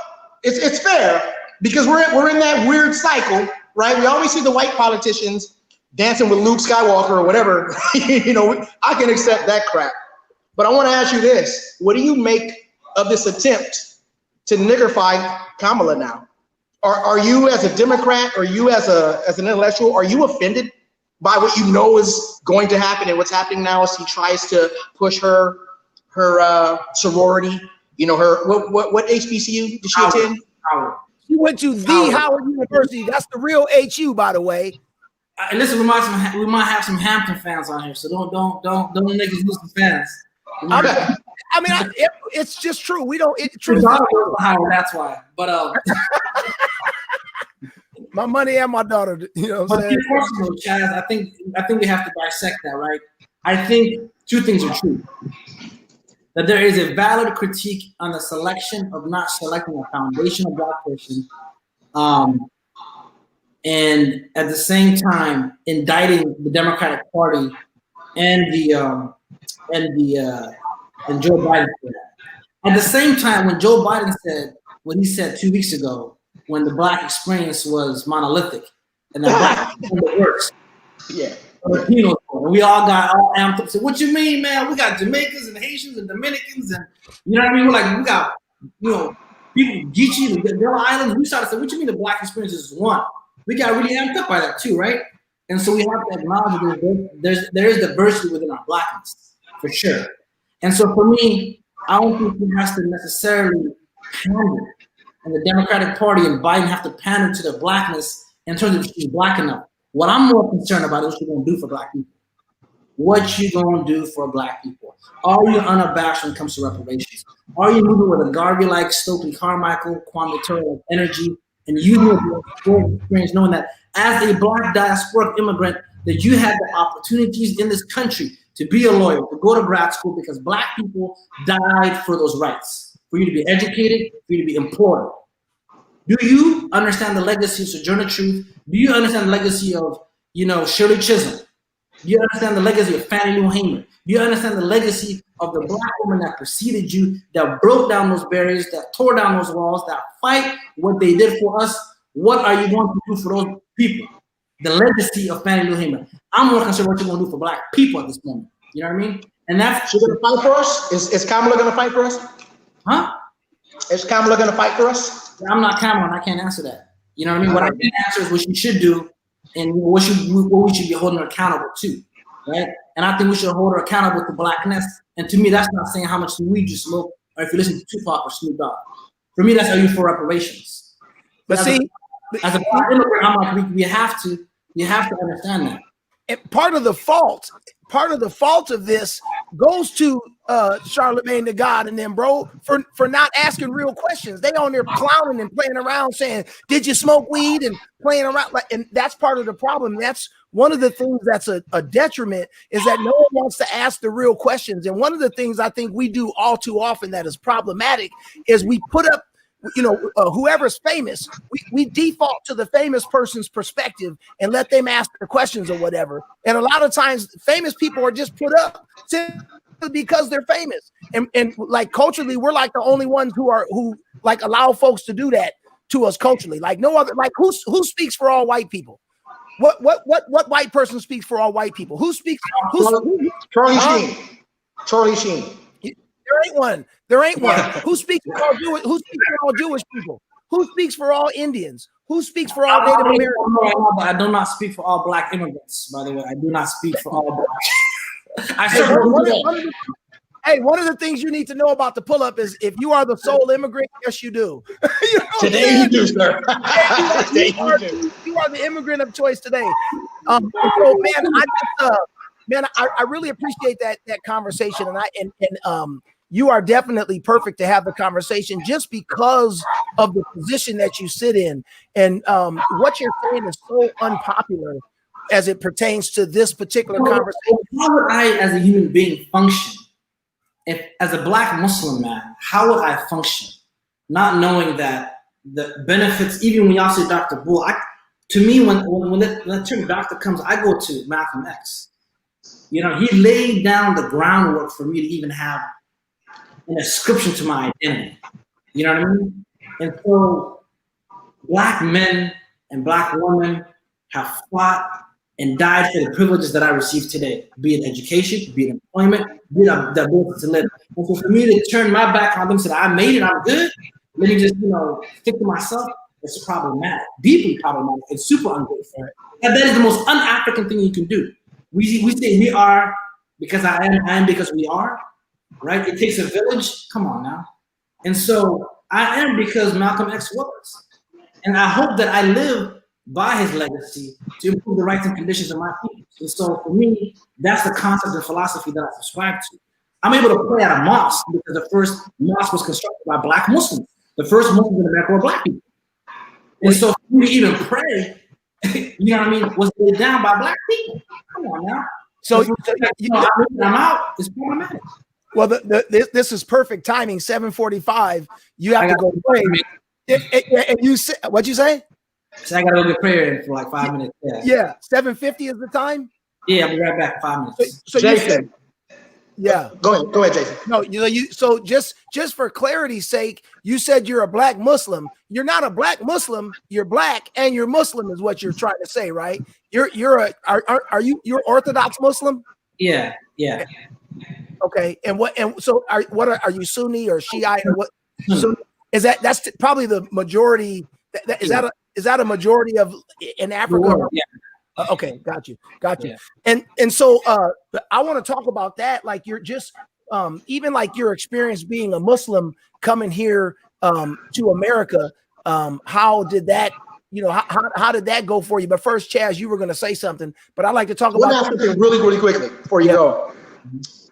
it's fair because we're in that weird cycle, right? We always see the white politicians dancing with Luke Skywalker or whatever. You know, I can accept that crap. But I want to ask you this. What do you make of this attempt to niggerify Kamala now? Are you as a Democrat, or you as an intellectual, are you offended by what you know is going to happen and what's happening now as he tries to push her sorority? You know, her what HBCU did she attend? Howard. She went to the Howard University. That's the real HU, by the way. And listen, we might have some Hampton fans on here, so don't niggas lose some fans. It's just true. We don't. It's true. Howard, that's why. But my money and my daughter. You know what I'm saying? Personally, Chaz, I think we have to dissect that, right? I think two things are true. That there is a valid critique on the selection of not selecting a foundational black person, and at the same time indicting the Democratic Party and Joe Biden for that. At the same time, when Joe Biden said what he said 2 weeks ago, when the black experience was monolithic and the black was the worst. Yeah. Filipinos, and we all got all amped up. So what you mean, man? We got Jamaicans and Haitians and Dominicans, and you know what I mean? We got, you know, people, Geechee, the Yellow Islands. We started to say, what you mean the black experience is one? We got really amped up by that too, right? And so we have to acknowledge that there is diversity within our blackness, for sure. And so for me, I don't think he has to necessarily pander, and the Democratic Party and Biden have to pander to their blackness in terms of she's black enough. What I'm more concerned about is what you're going to do for black people. What you going to do for black people? Are you unabashed when it comes to reparations? Are you moving with a Garvey like Stokely Carmichael, Kwame Ture energy, and using your experience, knowing that as a black diasporic immigrant, that you had the opportunities in this country to be a lawyer, to go to grad school, because black people died for those rights, for you to be educated, for you to be employed. Do you understand the legacy of Sojourner Truth? Do you understand the legacy of, you know, Shirley Chisholm? Do you understand the legacy of Fannie Lou Hamer? Do you understand the legacy of the black woman that preceded you, that broke down those barriers, that tore down those walls, that fight what they did for us? What are you going to do for those people? The legacy of Fannie Lou Hamer. I'm more concerned what you're going to do for black people at this moment. You know what I mean? And that's she's gonna fight for us. Is Kamala gonna fight for us? huh? Is Kamala gonna fight for us? I'm not Kamala, and I can't answer that. You know what I mean? What I can answer is what she should do, and what we should be holding her accountable to, right? And I think we should hold her accountable to blackness. And to me, that's not saying how much weed you smoke, or if you listen to Tupac or Snoop Dogg. For me, that's how you for reparations. But as a black immigrant, I'm like, we have to understand that. And part of the fault of this goes to Charlemagne the God and them, bro, for not asking real questions. They on there clowning and playing around saying, did you smoke weed, and playing around, like, and that's part of the problem. That's one of the things that's a detriment, is that no one wants to ask the real questions. And one of the things I think we do all too often that is problematic is we put up, whoever's famous, we default to the famous person's perspective and let them ask the questions or whatever. And a lot of times famous people are just put up simply because they're famous. And like culturally, we're like the only ones who like allow folks to do that to us culturally. Like no other, like who speaks for all white people? What white person speaks for all white people? Who speaks? Charlie Sheen. Charlie Sheen. There ain't one. Who speaks for all Jewish? Who speaks for all Jewish people? Who speaks for all Indians? Who speaks for all Native Americans? I do not speak for all black immigrants, by the way. I do not speak for all black. One of the things you need to know about the pull-up is if you are the sole immigrant, yes, you do. Today you do, sir. You are the immigrant of choice today. So, man, I really appreciate that conversation, and you are definitely perfect to have the conversation just because of the position that you sit in, and what you're saying is so unpopular as it pertains to this particular conversation. How would I, as a human being, function? If, as a black Muslim man, how would I function, not knowing that the benefits, even when y'all say Dr. Bull, to me, when the term doctor comes, I go to Malcolm X. He laid down the groundwork for me to even have an ascription to my identity. You know what I mean? And so black men and black women have fought and died for the privileges that I receive today, be it education, be it employment, be it the ability to live. And so for me to turn my back on them and say, I made it, I'm good, let me just, stick to myself, it's problematic, deeply problematic, it's super ungrateful. And that is the most un-African thing you can do. We say we are because I am because we are, right? It takes a village, come on now. And so I am because Malcolm X was. And I hope that I live by his legacy to improve the rights and conditions of my people. And so for me, that's the concept and philosophy that I subscribe to. I'm able to pray at a mosque because the first mosque was constructed by black Muslims. The first Muslims in America were black people. And so for me to even pray, you know what I mean, was laid down by black people. Come on now. So I'm out. It's problematic. Well, this is perfect timing. 7:45. You have to go pray. And you say, what'd you say? So I gotta go get prayer in for like 5 minutes. Yeah. 7:50 is the time. Yeah, I'll be right back. 5 minutes. So Jason. Yeah. Go ahead, Jason. No, so just for clarity's sake, you said you're a black Muslim. You're not a black Muslim. You're black and you're Muslim is what you're trying to say, right? You're Orthodox Muslim? Yeah. Okay. And are you Sunni or Shiite or what? So that's probably the majority. Is that a majority of in Africa? Yeah. Okay, got you. Yeah. And so I want to talk about that. Like you're just even like your experience being a Muslim coming here to America. How did that, how did that go for you? But first, Chaz, you were going to say something, but I'd like to talk about something really, really quickly before you go.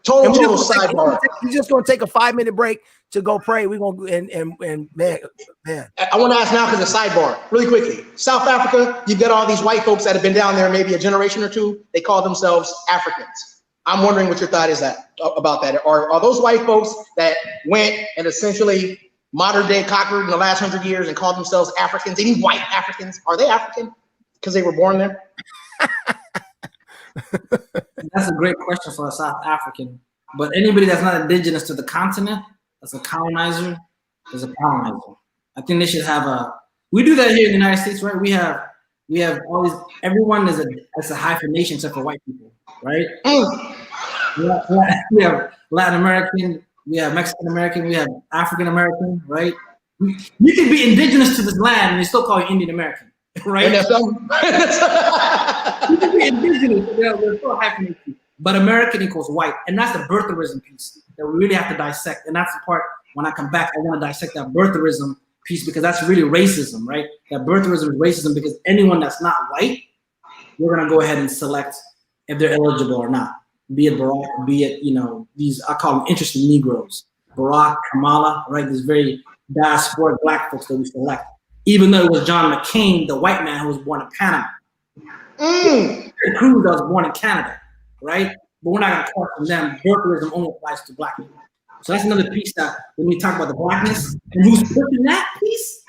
Total sidebar. You're just going to take a 5-minute break to go pray. We're going to and man. I want to ask now because it's sidebar really quickly. South Africa, you've got all these white folks that have been down there maybe a generation or two. They call themselves Africans. I'm wondering what your thought is about that. Are those white folks that went and essentially modern day conquered in the last 100 years and called themselves Africans, any white Africans, are they African because they were born there? That's a great question for a South African. But anybody that's not indigenous to the continent, that's a colonizer, is a colonizer. I think they should have we do that here in the United States, right? We have all these, everyone is a hyphenation except for white people, right? We have Latin American, we have Mexican American, we have African American, right? You can be indigenous to this land and they still call you Indian American, right? And that's You can be indigenous, they're still hyphenated. But American equals white, and that's the birtherism piece that we really have to dissect. And that's the part when I come back, I want to dissect that birtherism piece because that's really racism, right? That birtherism is racism because anyone that's not white, we're gonna go ahead and select if they're eligible or not. Be it Barack, be it these I call them interesting Negroes, Barack, Kamala, right? These very diasporic black folks that we select, even though it was John McCain, the white man who was born in Panama, Cruz that was born in Canada, right? But we're not gonna talk from them. Birtherism only applies to black people. So that's another piece that when we talk about the blackness and who's pushing that piece,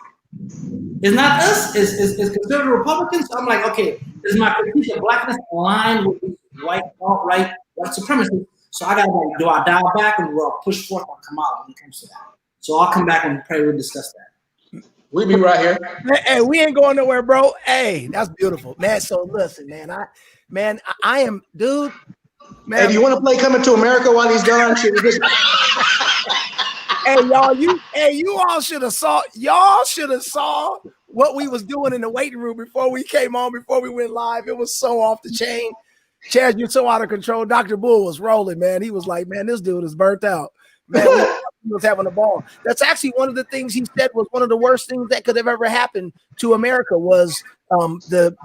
it's not us, it's conservative Republicans. So I'm like, okay, is my critique of blackness aligned with white, alt-right, white supremacy? So I gotta do I dial back and we'll push forth on Kamala when it comes to that? So I'll come back and pray we'll discuss that. We'll be right here. Hey, we ain't going nowhere, bro. Hey, that's beautiful, man. So listen, man, I am, dude. Man, Hey, do you want to play Coming to America while he's gone? Hey, y'all, you all should have saw what we was doing in the waiting room before we came on, before we went live. It was so off the chain. Chaz, you're so out of control. Dr. Bull was rolling, man. He was like, man, this dude is burnt out. Man, he was having a ball. That's actually one of the things he said was one of the worst things that could have ever happened to America was the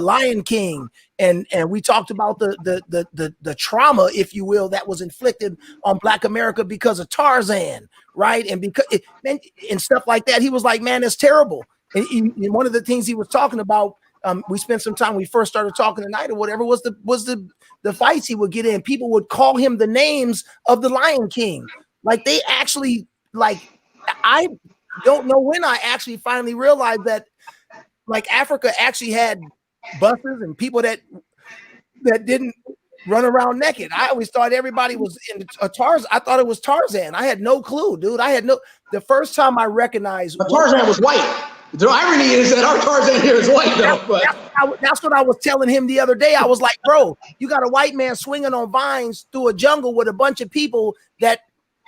Lion King, and we talked about the trauma, if you will, that was inflicted on Black America because of Tarzan, right? And because and stuff like that. He was like, man, it's terrible. And one of the things he was talking about, we spent some time. We first started talking tonight or whatever was the fights he would get in. People would call him the names of the Lion King, like they actually I don't know when I actually finally realized that like Africa actually had buses and people that didn't run around naked. I always thought everybody was in a Tarzan. I thought it was Tarzan. I had no clue, dude. The first time I recognized Tarzan was white. The irony is that our Tarzan here is white, though. That's what I was telling him the other day. I was like, bro, you got a white man swinging on vines through a jungle with a bunch of people that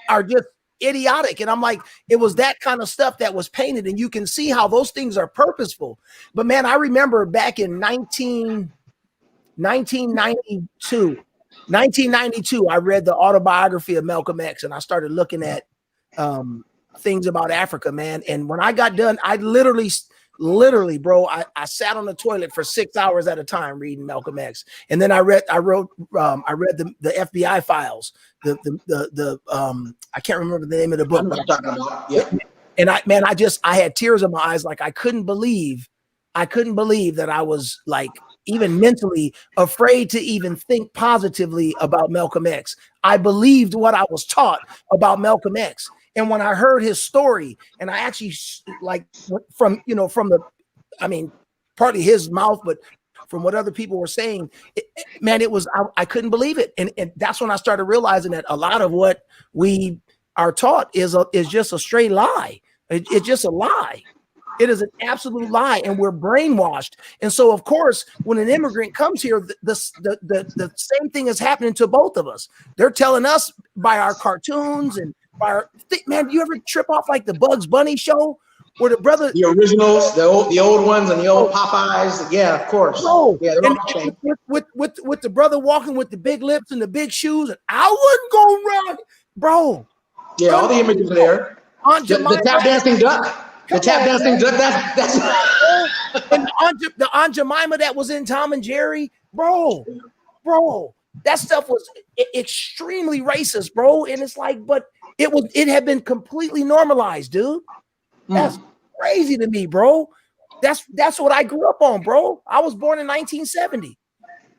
are just idiotic. And I'm like, it was that kind of stuff that was painted, and you can see how those things are purposeful. But man, I remember back in 1992, I read the autobiography of Malcolm X, and I started looking at things about Africa, man. And when I got done, I literally, bro, I sat on the toilet for 6 hours at a time reading Malcolm X. And then I read the FBI files, the I can't remember the name of the book. And I had tears in my eyes. Like I couldn't believe that I was like even mentally afraid to even think positively about Malcolm X. I believed what I was taught about Malcolm X. And when I heard his story, and I actually partly his mouth, but from what other people were saying, I couldn't believe it. And that's when I started realizing that a lot of what we are taught is just a straight lie. It's just a lie. It is an absolute lie, and we're brainwashed. And so, of course, when an immigrant comes here, the same thing is happening to both of us. They're telling us by our cartoons and by our man. You ever trip off like the Bugs Bunny show, where the originals, the old ones, and the old Popeyes? Yeah, of course. Bro, yeah, they're all changed. With the brother walking with the big lips and the big shoes, and I wouldn't go run, bro. Yeah, all the images are there. The tap dancing duck. The tap dancing duck, that's and the Aunt Jemima that was in Tom and Jerry, bro, that stuff was extremely racist, bro. And it's like, but it had been completely normalized, dude. That's crazy to me, bro. That's what I grew up on, bro. I was born in 1970.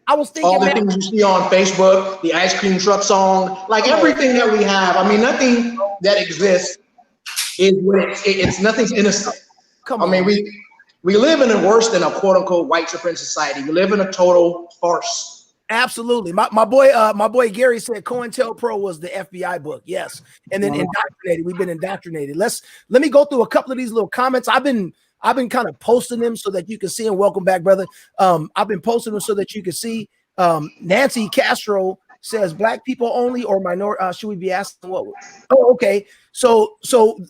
I was thinking all the things you see on Facebook, the ice cream truck song, like everything that we have. I mean, nothing that exists is it's nothing's innocent. I mean, we live in a worse than a quote unquote white supremacist society. We live in a total farce. Absolutely. My boy Gary said COINTELPRO was the FBI book. Yes. And then indoctrinated. We've been indoctrinated. Let me go through a couple of these little comments. I've been kind of posting them so that you can see them. Welcome back, brother. I've been posting them so that you can see. Nancy Castro says black people only or minority. Should we be asking what? Oh, okay. So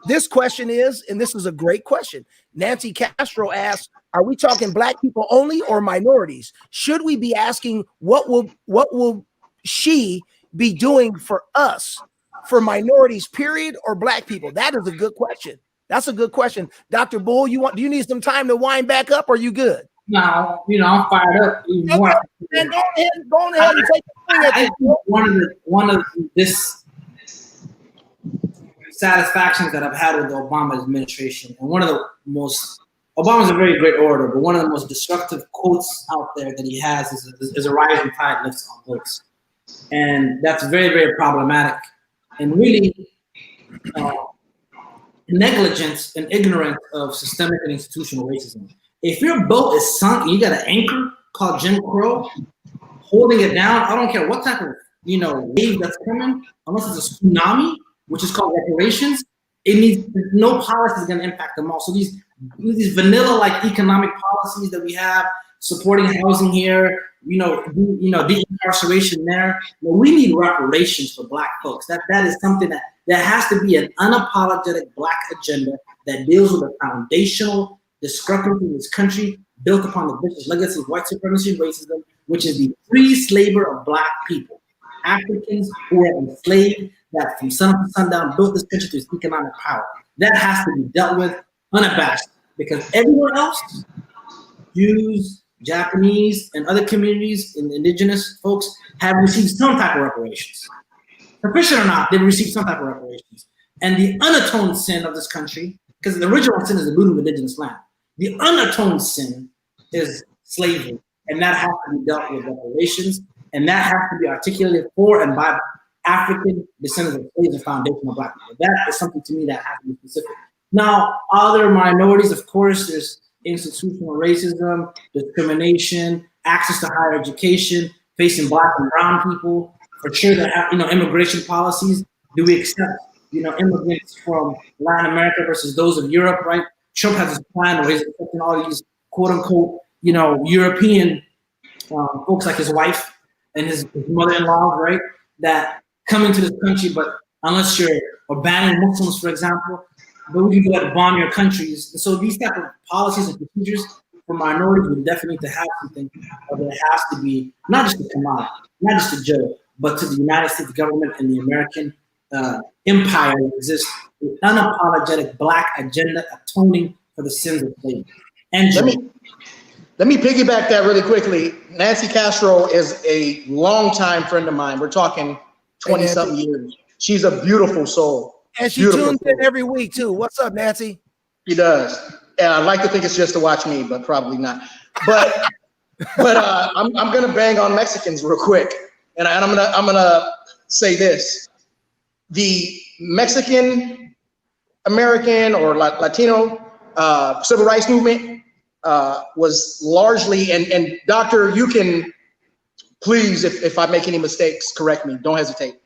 this question is, and this is a great question. Nancy Castro asks, are we talking black people only or minorities? Should we be asking what will she be doing for us, for minorities, period, or black people? That is a good question. That's a good question. Dr. Bull, do you need some time to wind back up? Or are you good? No, I'm fired up even more. Man, go ahead and take the thing. I think one of this satisfactions that I've had with the Obama administration, and one of the most, Obama's a very great orator, but one of the most destructive quotes out there that he has is a rising tide lifts all boats. And that's very, very problematic. And really, negligence and ignorance of systemic and institutional racism. If your boat is sunk and you got an anchor called Jim Crow holding it down, I don't care what type of wave that's coming, unless it's a tsunami, which is called reparations, no policy is going to impact them all. So these vanilla-like economic policies that we have, supporting housing here, de-incarceration there. We need reparations for Black folks. That is something that has to be an unapologetic Black agenda that deals with the foundational discrepancy in this country built upon the vicious legacy of white supremacy and racism, which is the free slavery of Black people, Africans who were enslaved, that from sun up to sundown built this country through its economic power. That has to be dealt with unabashed, because everywhere else, Jews, Japanese, and other communities and indigenous folks have received some type of reparations. Sufficient or not, they've received some type of reparations. And the unatoned sin of this country, because the original sin is the looting of indigenous land, the unatoned sin is slavery, and that has to be dealt with reparations, and that has to be articulated for and by African descendants of slaves and foundational Black people. That is something to me that has to be specific. Now, other minorities, of course, there's institutional racism, discrimination, access to higher education, facing Black and brown people. For sure, that have, immigration policies. Do we accept, immigrants from Latin America versus those of Europe, right? Trump has this plan where he's accepting all these quote unquote, European folks like his wife and his mother-in-law, right? That come into this country, but unless you're banning Muslims, for example, but we can go ahead and bomb your countries. And so these type of policies and procedures for minorities would definitely need to have something that has to be not just to Kamala, not just to Joe, but to the United States government and the American empire that exists, with unapologetic Black agenda atoning for the sins of slavery. And let me piggyback that really quickly. Nancy Castro is a longtime friend of mine. We're talking 20-something years. She's a beautiful soul. And she tunes in every week too. What's up, Nancy? She does. And I like to think it's just to watch me, but probably not. But I'm gonna bang on Mexicans real quick, and I'm gonna say this: the Mexican American or Latino civil rights movement was largely, and Doctor, you can please, if I make any mistakes, correct me. Don't hesitate.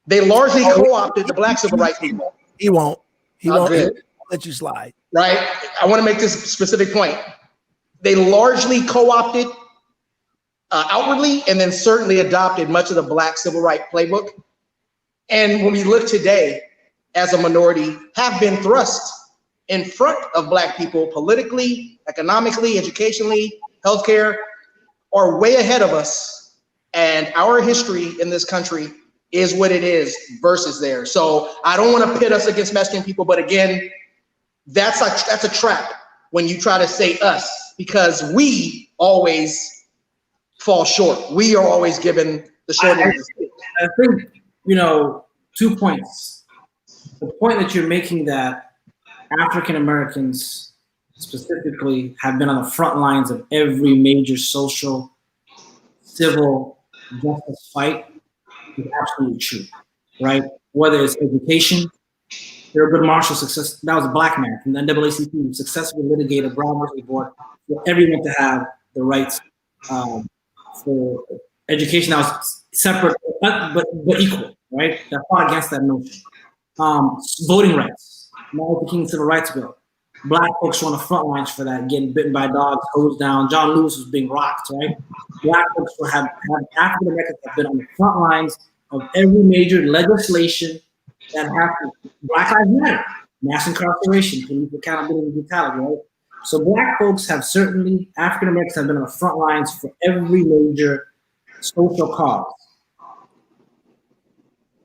They largely co-opted the Black civil rights movement. He won't. He won't let you slide. Right? I want to make this specific point. They largely co-opted outwardly, and then certainly adopted much of the Black civil rights playbook. And when we look today as a minority, have been thrust in front of Black people politically, economically, educationally, healthcare, are way ahead of us. And our history in this country is what it is versus theirs. So I don't want to pit us against Mexican people, but again, that's a trap when you try to say us, because we always fall short. We are always given the short end of the stick. I think, 2 points. The point that you're making, that African Americans specifically have been on the front lines of every major social, civil justice fight, is absolutely true, right? Whether it's education, Thurgood Marshall success, that was a Black man from the NAACP who successfully litigated Brown versus Board for everyone to have the rights for education that was separate but equal, right? That fought against that notion. Voting rights, Martin Luther King Civil Rights Bill. Black folks were on the front lines for that, getting bitten by dogs, hosed down. John Lewis was being rocked, right? Black folks have African Americans have been on the front lines of every major legislation that happened. Black Lives Matter, mass incarceration, police accountability, brutality, right? So Black folks have certainly, African Americans have been on the front lines for every major social cause.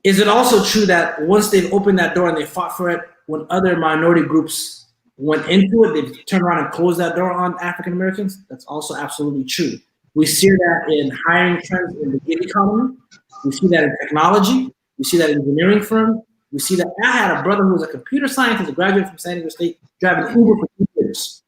Is it also true that once they've opened that door and they fought for it, when other minority groups went into it, they turned around and closed that door on African Americans? That's also absolutely true. We see that in hiring trends in the gig economy. We see that in technology. We see that in engineering firms. We see that. I had a brother who was a computer scientist, a graduate from San Diego State, driving Uber for 2 years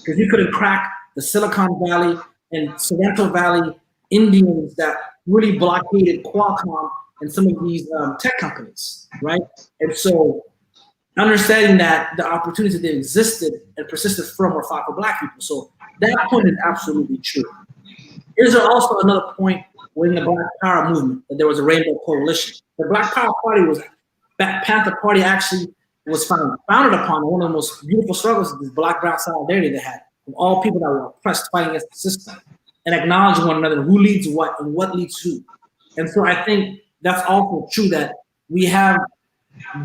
because he couldn't crack the Silicon Valley and Sorrento Valley Indians that really blockaded Qualcomm and some of these tech companies, right? And so understanding that the opportunities that existed and persisted from were fought for Black people. So that point is absolutely true. Is there also another point within the Black Power movement that there was a rainbow coalition? The Black Power Party was, Black Panther Party actually was founded upon one of the most beautiful struggles of this Black-Brown solidarity they had, of all people that were oppressed fighting against the system and acknowledging one another, who leads what and what leads who. And so I think that's also true that we have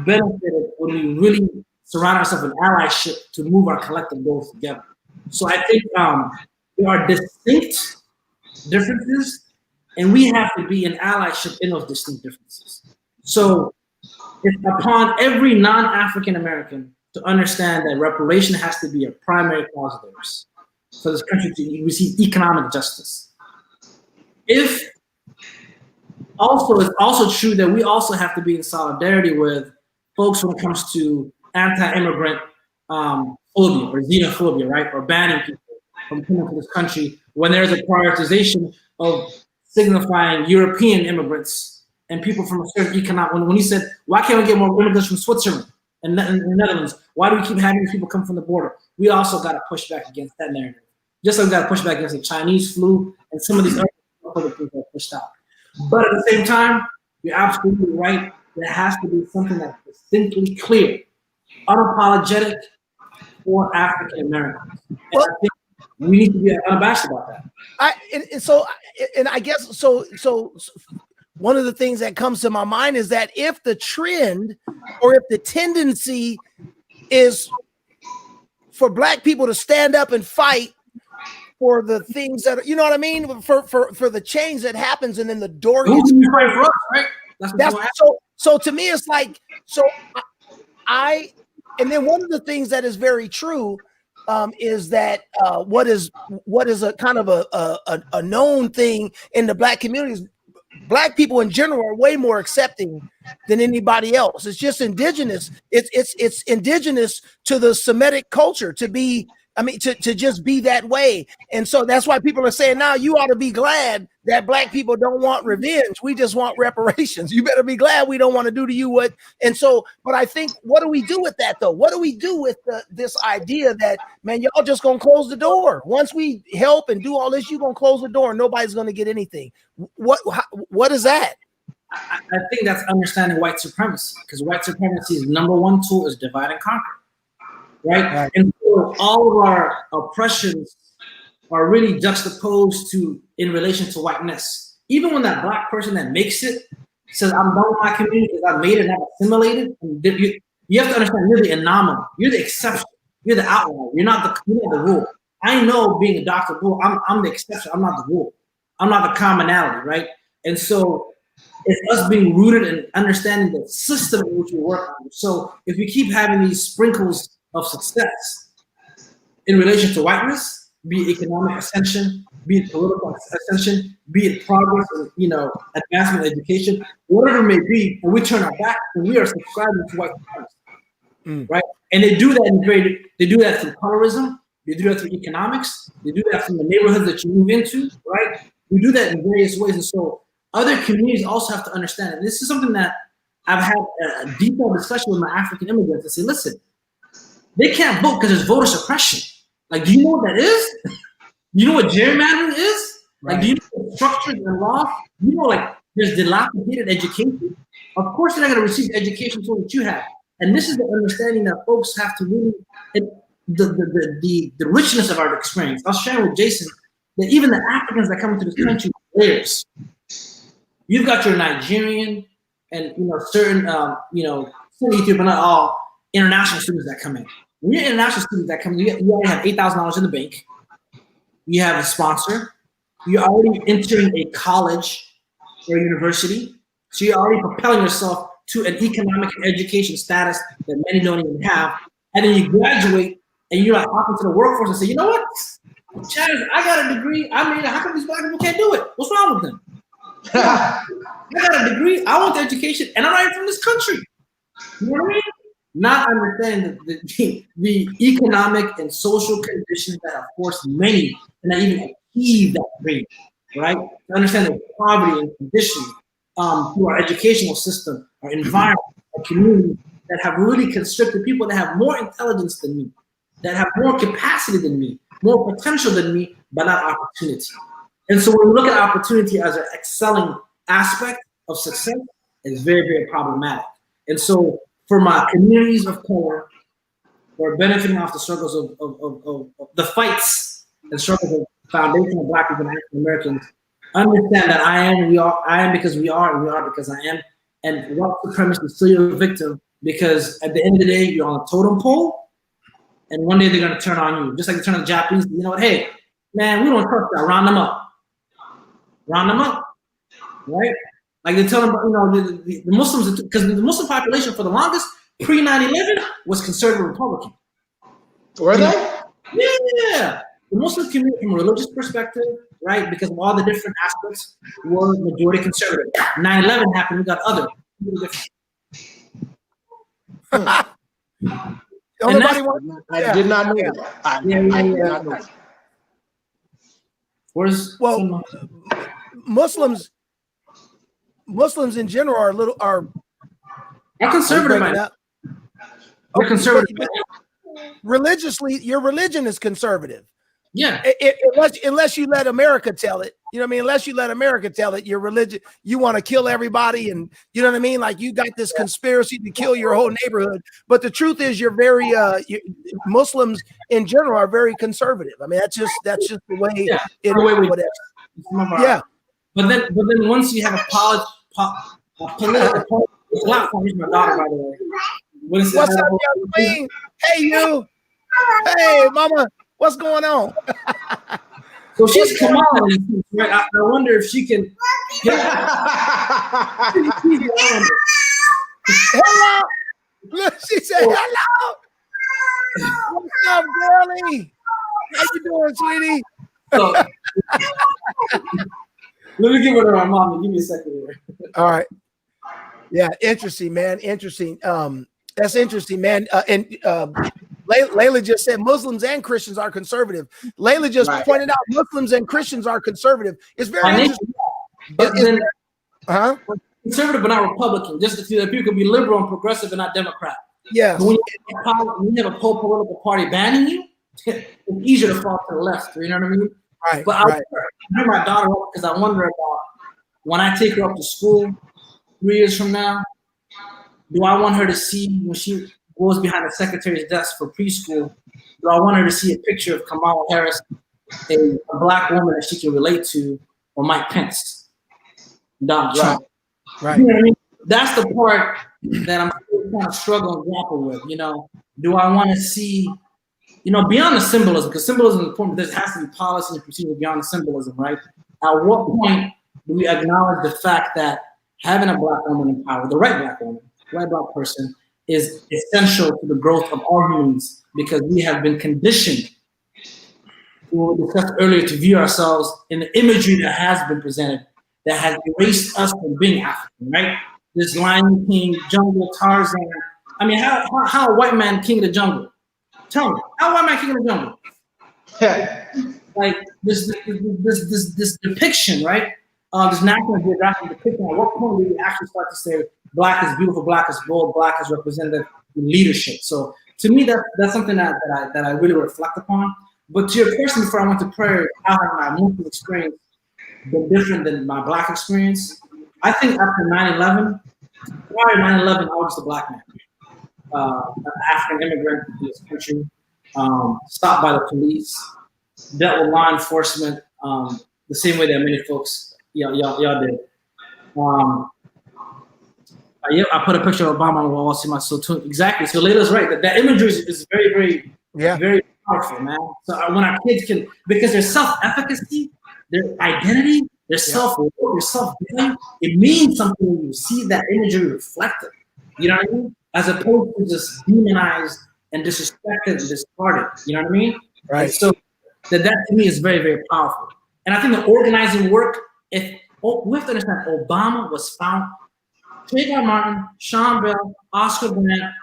benefited when we really surround ourselves with allyship to move our collective goals together. So I think there are distinct differences, and we have to be in allyship in those distinct differences. So it's upon every non-African American to understand that reparation has to be a primary cause of theirs for this country to receive economic justice. It's also true that we also have to be in solidarity with folks when it comes to anti-immigrant phobia or xenophobia, right? Or banning people from coming to this country when there's a prioritization of signifying European immigrants and people from a certain economic. When he said, why can't we get more immigrants from Switzerland and the Netherlands? Why do we keep having these people come from the border? We also got to push back against that narrative. Just like we got to push back against the Chinese flu and some of these other things that are pushed out. But at the same time, you're absolutely right. There has to be something that's distinctly clear, unapologetic for African Americans. Well, I think we need to be unabashed about that. I guess one of the things that comes to my mind is that if the trend or if the tendency is for Black people to stand up and fight for the things that are, you know what I mean, for the change that happens, and then the door gets fight for us, right? So to me, it's like, and then one of the things that is very true is that what is a kind of a known thing in the Black communities, Black people in general are way more accepting than anybody else. It's just indigenous. It's indigenous to the Semitic culture to just be that way. And so that's why people are saying now you ought to be glad that Black people don't want revenge. We just want reparations. You better be glad we don't want to do to you what. And so, but I think, what do we do with that though? What do we do with this idea that, man, y'all just gonna close the door? Once we help and do all this, you're gonna close the door and nobody's gonna get anything. What is that? I think that's understanding white supremacy, because white supremacy's number one tool is divide and conquer. Right? And so all of our oppressions are really juxtaposed in relation to whiteness. Even when that Black person that makes it says, I'm done with my community because I made it and I've assimilated, you have to understand you're the anomaly, you're the exception, you're the outlier, you're not the rule. I know, being a Dr. Bull, I'm the exception, I'm not the rule. I'm not the commonality, right? And so it's us being rooted and understanding the system in which we work on. So if we keep having these sprinkles of success in relation to whiteness, be it economic ascension, be it political ascension, be it progress, advancement of education, whatever it may be, and we turn our back and we are subscribing to white supremacy, right? And they do that through colorism, they do that through economics, they do that from the neighborhoods that you move into, right? We do that in various ways, and so other communities also have to understand. And this is something that I've had a detailed discussion with my African immigrants and say, listen, they can't vote because there's voter suppression. Like, do you know what that is? You know what gerrymandering is? Right. Like, do you know what structures and laws? You know, like, there's dilapidated education. Of course, they're not going to receive the education tool that you have. And this is the understanding that folks have to really. the richness of our experience. I was sharing with Jason that even the Africans that come into this country are layers. You've got your Nigerian and certain some Ethiopian, but not all international students that come in. When you're international students that come in, you already have $8,000 in the bank. You have a sponsor. You're already entering a college or a university. So you're already propelling yourself to an economic and education status that many don't even have. And then you graduate and you're like hop into the workforce and say, you know what? Chaz, I got a degree. I mean, how come these black people can't do it? What's wrong with them? I got a degree. I want the education, and I'm not even from this country. You know what I mean? Not understanding the economic and social conditions that have forced many to not even achieve that dream, right? To understand the poverty and conditions through our educational system, our environment, our community that have really constricted people that have more intelligence than me, that have more capacity than me, more potential than me, but not opportunity. And so when we look at opportunity as an excelling aspect of success, it's very, very problematic. And so for my communities of color who are benefiting off the struggles of the fights and struggles of foundational Black people and African Americans, understand that I am because we are, and we are because I am. And white supremacy is still your victim, because at the end of the day, you're on a totem pole, and one day they're going to turn on you. Just like they turn on the Japanese, you know what? Hey, man, we don't trust that. Round them up. Round them up, right? Like they tell them, the Muslims, because the Muslim population for the longest pre 9/11 was conservative Republican. Were they? Yeah, the Muslim community, from a religious perspective, right? Because of all the different aspects, were majority conservative. 9/11 happened, we got other. I did not know that. I did not know that. Muslims in general are conservative. They're conservative. Religiously, your religion is conservative. Yeah. Unless you let America tell it. You know what I mean? Unless you let America tell it, your religion, you want to kill everybody, and you know what I mean? Like you got this conspiracy to kill your whole neighborhood. But the truth is Muslims in general are very conservative. I mean, that's just the way it is. Yeah. But then once you have a political platform, here's my daughter, by the way. What's up, young queen? Hey, you. Hey, mama. What's going on? So she's Kamala, right? I wonder if she can. Hello. Look, she said hello. What's up, girlie? How you doing, sweetie? So, let me give it to my mom. Give me a second here. All right. Yeah, interesting, man. Interesting. That's interesting, man. And Layla just said Muslims and Christians are conservative. Layla just pointed out Muslims and Christians are conservative. It's very interesting. Conservative but not Republican. Just to see that people can be liberal and progressive and not Democrat. Yeah. When you have a political party banning you, it's easier to fall to the left. You know what I mean? Right. But I bring my daughter up because I wonder about when I take her up to school 3 years from now. Do I want her to see when she goes behind the secretary's desk for preschool? Do I want her to see a picture of Kamala Harris, a Black woman that she can relate to, or Mike Pence, Donald Trump? Right. You know what I mean? That's the part that I'm still kind of struggling to grapple with. Do I want to see, beyond the symbolism? Because symbolism is important, but there has to be policy and procedure beyond the symbolism, right? At what point do we acknowledge the fact that having a Black woman in power, the right Black woman, right Black person, is essential to the growth of all humans, because we have been conditioned, we discussed earlier, to view ourselves in the imagery that has been presented that has erased us from being African, right? This Lion King, jungle, Tarzan. I mean, how a white man king of the jungle? Tell me, how a white man king of the jungle? Like this depiction, right? This National Geographic depiction. At what point do we actually start to say Black is beautiful, Black is bold, Black is representative in leadership? So to me, that's something that I really reflect upon. But to your question before I went to prayer, how has my Muslim experience been different than my Black experience? I think after 9/11, prior to 9/11, I was just a Black man, an African immigrant to this country. stopped by the police, dealt with law enforcement the same way that many folks y'all did. I put a picture of Obama on the wall. See my exactly. So Layla's right. That imagery is very, very powerful, man. So when our kids can, because their self-efficacy, their identity, their self-worth, their self-value, it means something when you see that imagery reflected. You know what I mean? As opposed to just demonized and disrespected and discarded. You know what I mean? Right. And so that to me is very, very powerful. And I think the organizing work, we have to understand, Obama was found. Trayvon Martin, Sean Bell, Oscar Grant,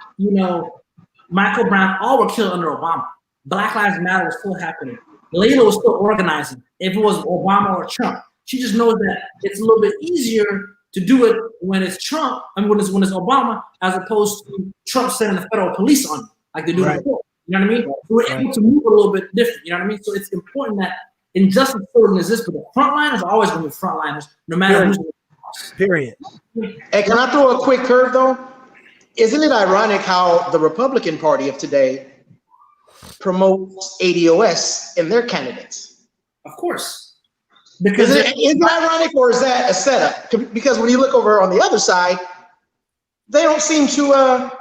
Michael Brown, all were killed under Obama. Black Lives Matter was still happening. Layla was still organizing. If it was Obama or Trump, she just knows that it's a little bit easier to do it when it's Trump, when it's Obama, as opposed to Trump sending the federal police on you, like they do before. You know what I mean? So we're able to move a little bit different. You know what I mean? So it's important that injustice still exists, but the frontliners are always going to be frontliners, no matter who's. Period. Hey, can I throw a quick curve though? Isn't it ironic how the Republican Party of today promotes ADOS in their candidates? Of course. Because is it ironic, or is that a setup? Because when you look over on the other side, they don't seem to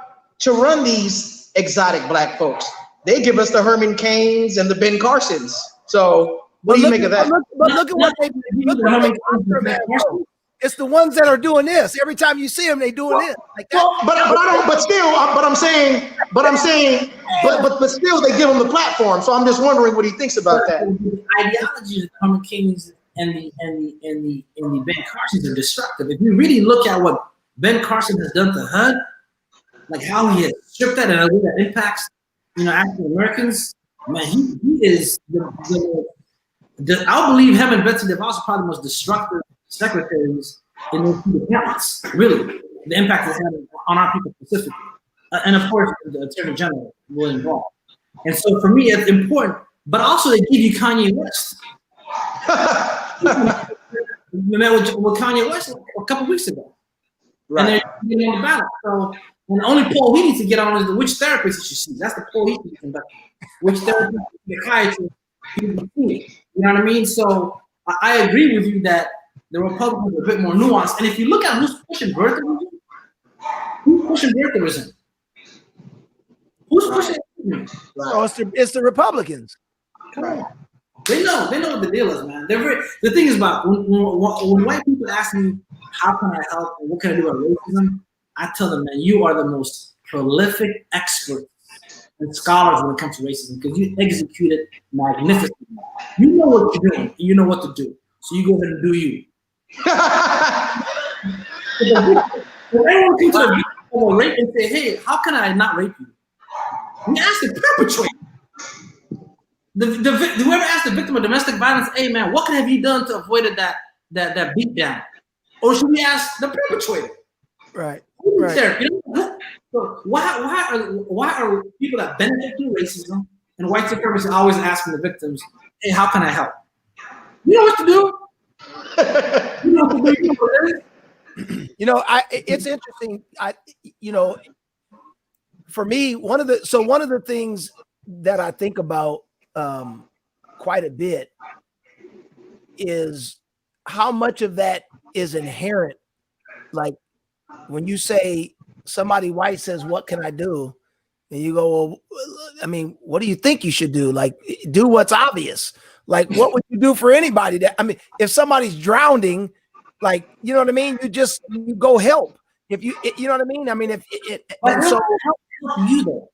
run these exotic black folks. They give us the Herman Cains and the Ben Carsons. So what do you make of that? But look at what they do. It's the ones that are doing this. Every time you see them, they doing this. Like that. But still, they give them the platform. So I'm just wondering what he thinks about that. The ideology of the Herman Cains and the Ben Carsons are destructive. If you really look at what Ben Carson has done to HUD, like how he has stripped that and how that impacts, African Americans, man, he is I believe him and Betsy DeVos are probably the most destructive secretaries in those two departments. Really, the impact it's had on our people specifically, and of course the Attorney General will involve. And so for me, it's important. But also they give you Kanye West. Man, with Kanye West a couple weeks ago, right? And they're getting on the ballot. So, and the only poll he needs to get on is the which therapist he should see. That's the poll he needs to conduct. Which therapist, psychiatrist, he needs to see. You know what I mean? So I agree with you that the Republicans are a bit more nuanced. And if you look at who's pushing birtherism, who's pushing birtherism? Who's pushing birtherism? Oh, it's the Republicans. Come on. They know what the deal is, man. The thing is about when white people ask me, how can I help and what can I do about racism? I tell them, man, you are the most prolific expert and scholars when it comes to racism because you execute it magnificently. You know what you're doing, and you know what to do. So you go ahead and do you. When anyone comes to a victim of a rape and say, hey, how can I not rape you? We ask the perpetrator. Whoever asked the victim of domestic violence, hey man, what have you done to avoid that beat down? Or should we ask the perpetrator? Right. Right. So why are people that benefit from racism and white supremacy always asking the victims, hey, how can I help? You know what to do. You know what to do. It's interesting. For me, one of the things that I think about quite a bit is how much of that is inherent. Like when you say somebody white says, what can I do? And you go, well, I mean, what do you think you should do? Like, do what's obvious. Like, what would you do for anybody if somebody's drowning, like, you know what I mean? You go help. If you know what I mean? I mean, help you though,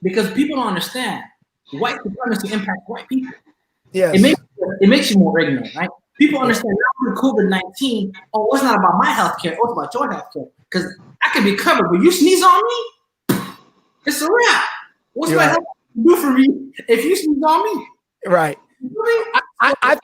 because people don't understand. White supremacy impacts white people. Yes. It makes you more ignorant, right? People understand now through COVID-19, it's not about my healthcare, it's about your healthcare. Because I can be covered, but you sneeze on me, it's a wrap. What's my health do for me if you sneeze on me? Right. I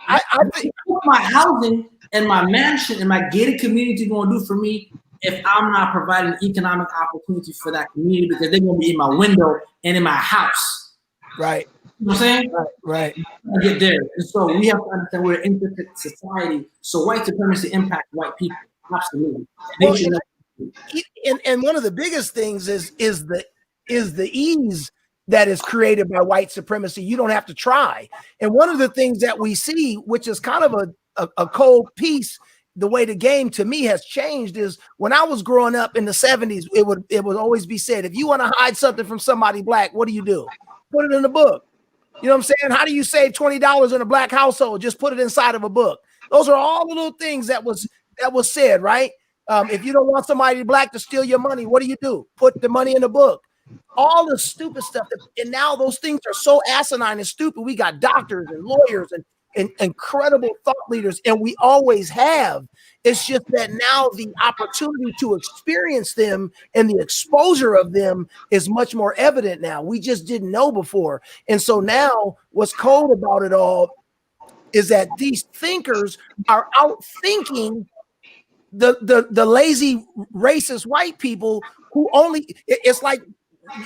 think what my housing and my mansion and my gated community going to do for me if I'm not providing economic opportunity for that community because they're going to be in my window and in my house. Right. You know what I'm saying? Right. I get there. And so we have to understand we're an intricate society. So white supremacy impacts white people. Absolutely. And one of the biggest things is the ease that is created by white supremacy. You don't have to try. And one of the things that we see, which is kind of a cold piece, the way the game to me has changed, is when I was growing up in the 70s, it would always be said, if you want to hide something from somebody black, what do? Put it in the book. You know what I'm saying? How do you save $20 in a black household? Just put it inside of a book. Those are all the little things that was said, right? If you don't want somebody black to steal your money, what do? Put the money in the book. All the stupid stuff. And now those things are so asinine and stupid. We got doctors and lawyers and incredible thought leaders, and we always have. It's just that now the opportunity to experience them and the exposure of them is much more evident now. We just didn't know before. And so now what's cold about it all is that these thinkers are out thinking the lazy racist white people who it's like,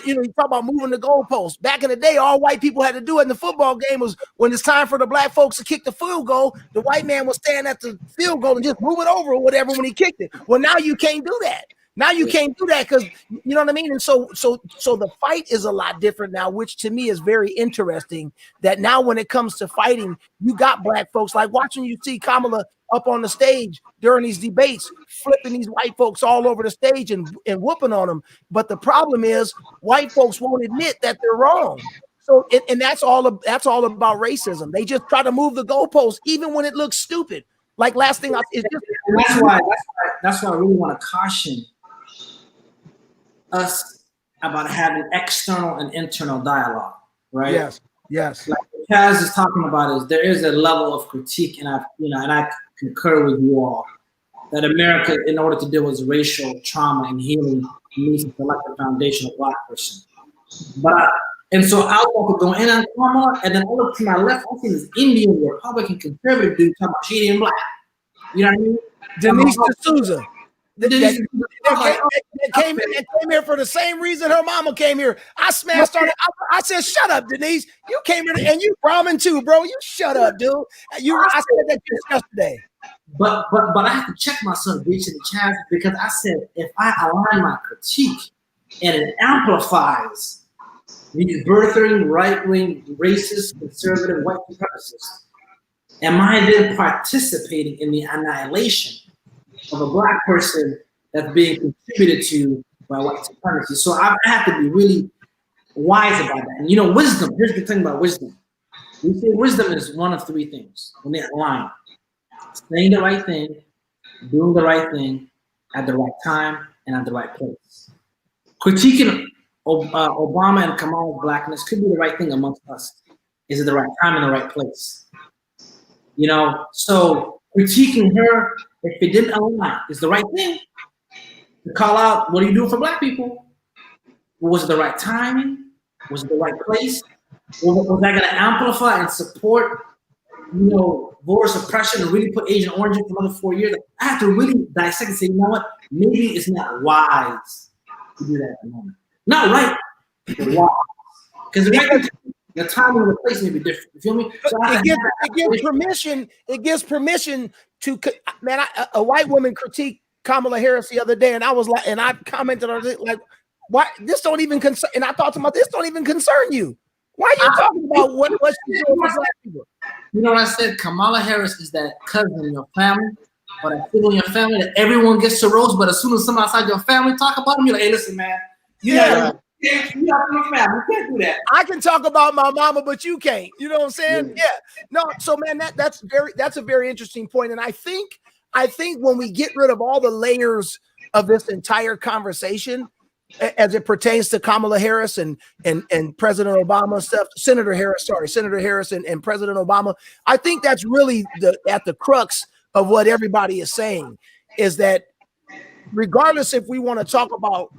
you talk about moving the goalposts. Back in the day, all white people had to do it in the football game was when it's time for the black folks to kick the field goal, the white man was standing at the field goal and just move it over or whatever when he kicked it. Well, now you can't do that. Now you can't do that because, you know what I mean? And so the fight is a lot different now, which to me is very interesting, that now when it comes to fighting, you got black folks like watching you see Kamala up on the stage during these debates, flipping these white folks all over the stage and whooping on them. But the problem is white folks won't admit that they're wrong. So, and that's all about racism. They just try to move the goalposts, even when it looks stupid. Like last thing, that's why I really want to caution us about having external and internal dialogue, right? Yes. Like what Chaz is talking about is there is a level of critique, and I concur with you all that America, in order to deal with racial trauma and healing, needs to select a foundational black person. And so I'll go in on Kamala, and then over to my left, I see this Indian Republican conservative dude talking about she ain't black. You know what I mean? Denise D'Souza. That came here for the same reason her mama came here. I smashed her. I said, "Shut up, Denise. You came here and you Brahmin too, bro. You shut up, dude. I said that just yesterday." But I have to check myself, Jason and Chaz, because I said if I align my critique and it amplifies these birthing right-wing, racist, conservative, white supremacists, am I then participating in the annihilation of a black person that's being contributed to by white supremacy? So I have to be really wise about that. And wisdom, here's the thing about wisdom. We say wisdom is one of three things when they align: saying the right thing, doing the right thing at the right time and at the right place. Critiquing Obama and Kamala's blackness could be the right thing amongst us. Is it the right time and the right place? So critiquing her, if it didn't align, is the right thing to call out, what are you doing for black people? Was it the right timing? Was it the right place? Was that going to amplify and support, voter suppression and really put Agent Orange in for another 4 years? I have to really dissect and say, you know what? Maybe it's not wise to do that at the moment. Not right, but wise. Because the timing and the place may be different. You feel me? So it gives permission to, man, a white woman critiqued Kamala Harris the other day, and I was like, and I commented on it like, why this don't even concern, and I thought to myself, this don't even concern you. Why are you talking about what she's doing for black people? You know what I said? Kamala Harris is that cousin in your family, or that people in your family that everyone gets to roast, but as soon as someone outside your family talk about them, you're like, hey, listen, man, you can't do that. I can talk about my mama, but you can't. You know what I'm saying? Yeah. No. So, man, that's a very interesting point, and I think when we get rid of all the layers of this entire conversation, as it pertains to Kamala Harris and President Obama stuff, Senator Harris and President Obama, I think that's really at the crux of what everybody is saying, is that regardless if we want to talk about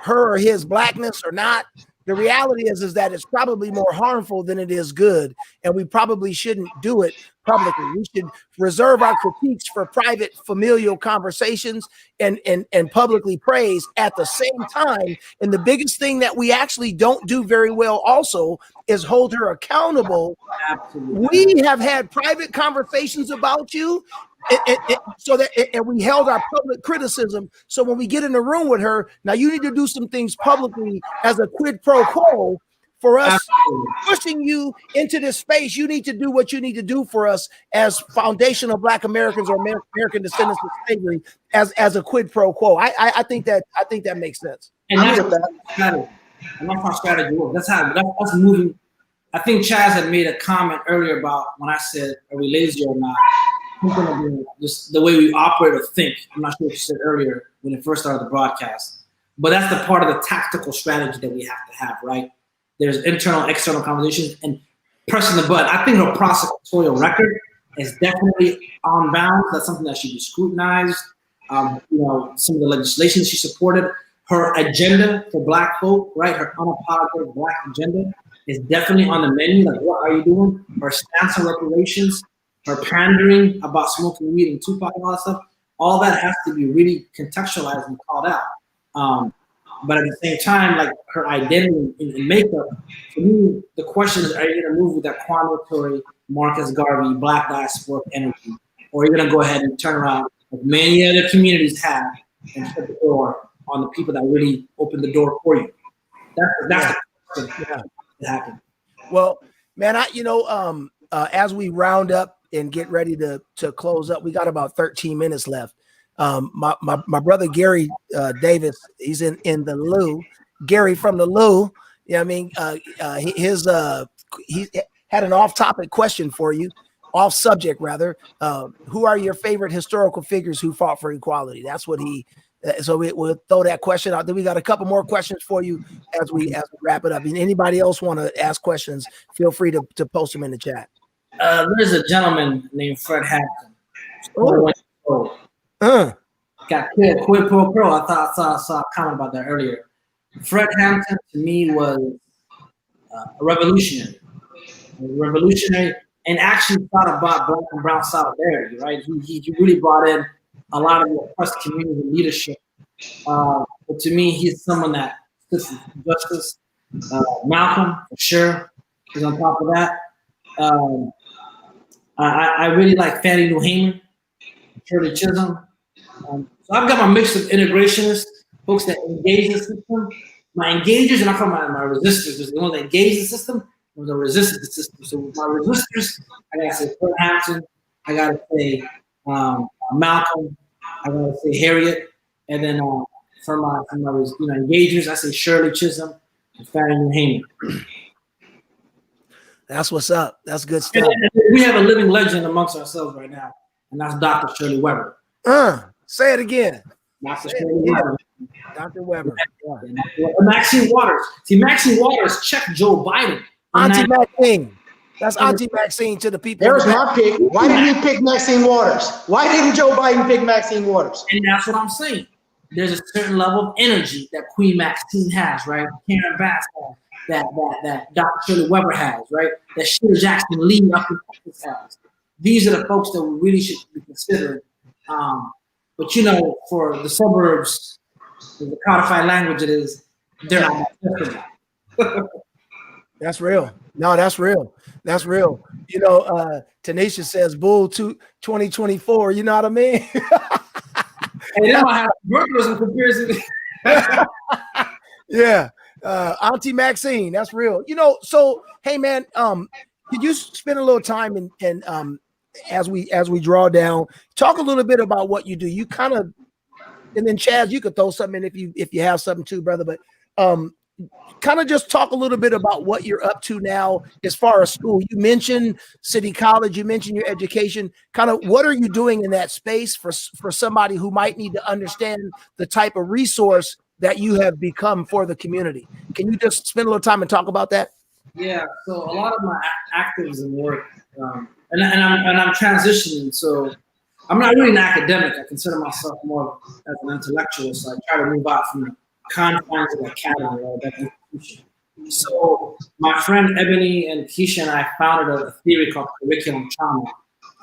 her or his blackness or not, the reality is that it's probably more harmful than it is good, and we probably shouldn't do it publicly. We should reserve our critiques for private familial conversations and publicly praise at the same time. And the biggest thing that we actually don't do very well also is hold her accountable. Absolutely. We have had private conversations about you, and we held our public criticism. So when we get in the room with her, now you need to do some things publicly as a quid pro quo for us, Absolutely. pushing you into this space. You need to do what you need to do for us as foundational Black Americans or American descendants of slavery as a quid pro quo. I think that makes sense. And that's strategy. And that's how strategy works. That's moving. I think Chaz had made a comment earlier about when I said, are we lazy or not? Just the way we operate or think. I'm not sure what you said earlier when it first started the broadcast. But that's the part of the tactical strategy that we have to have, right? There's internal, external conversations and pressing the button. I think her prosecutorial record is definitely on bounds. That's something that should be scrutinized. Some of the legislation she supported, her agenda for Black folk, right? Her unapologetic Black agenda is definitely on the menu. Like, what are you doing? Her stance on reparations, her pandering about smoking weed and Tupac and all that stuff. All that has to be really contextualized and called out. But at the same time, like her identity and makeup, for me, the question is, are you going to move with that Kwame Marcus Garvey, Black diaspora energy? Or are you going to go ahead and turn around, like many other communities have, and shut the door on the people that really opened the door for you? That's the question that happened. Well, man, as we round up and get ready to close up, we got about 13 minutes left. My brother Gary Davis, he's in the Lou. Gary from the Lou. Yeah, I mean, he had an off-topic question for you, off subject rather. Who are your favorite historical figures who fought for equality? That's what he. So we'll throw that question out. Then we got a couple more questions for you as we wrap it up. And anybody else want to ask questions? Feel free to post them in the chat. There's a gentleman named Fred Hampton. Got killed, quid pro quo. I saw a comment about that earlier. Fred Hampton to me was a revolutionary, and actually thought about Black and brown solidarity. Right, he really brought in a lot of the oppressed community leadership. But to me, he's someone that stood for justice. Malcolm, for sure, is on top of that. I really like Fannie Lou Hamer, Shirley Chisholm. So I've got my mix of integrationists, folks that engage the system. My engagers, and I call my resistors. There's the ones that engage the system, and the resist the system. So with my resistors, I gotta say Fred Hampton, I gotta say Malcolm, I gotta say Harriet, and then for my engagers, I say Shirley Chisholm and Fannie Lou Hamer. That's what's up. That's good stuff. And we have a living legend amongst ourselves right now, and that's Dr. Shirley Weber. Say it again. Dr. Shirley Weber. Dr. Weber. Maxine Waters. See, Maxine Waters checked Joe Biden. Auntie Maxine. That's Auntie Maxine to the people. There's my pick. Why didn't he pick Maxine Waters? Why didn't Joe Biden pick Maxine Waters? And that's what I'm saying. There's a certain level of energy that Queen Maxine has, right? Karen Bass has, that Dr. Shirley Weber has, right? That Sheila Jackson Lee up in Texas has. These are the folks that we really should be considering. But for the suburbs, the codified language it is, they're not that. That's real. No, that's real. That's real. Tanisha says Bull 2024. You know what I mean? Hey, they don't have burglars in comparison. Yeah. Auntie Maxine, that's real. So hey man, could you spend a little time and as we draw down, talk a little bit about what you do. You kind of, and then Chaz, you could throw something in if you have something too, brother. But kind of just talk a little bit about what you're up to now as far as school. You mentioned City College, you mentioned your education. Kind of what are you doing in that space for somebody who might need to understand the type of resource that you have become for the community? Can you just spend a little time and talk about that? Yeah, so a lot of my activism work, and I'm transitioning, so I'm not really an academic. I consider myself more as an intellectual, so I try to move out from the confines of the academy or that institution. So my friend Ebony and Keisha and I founded a theory called curriculum trauma,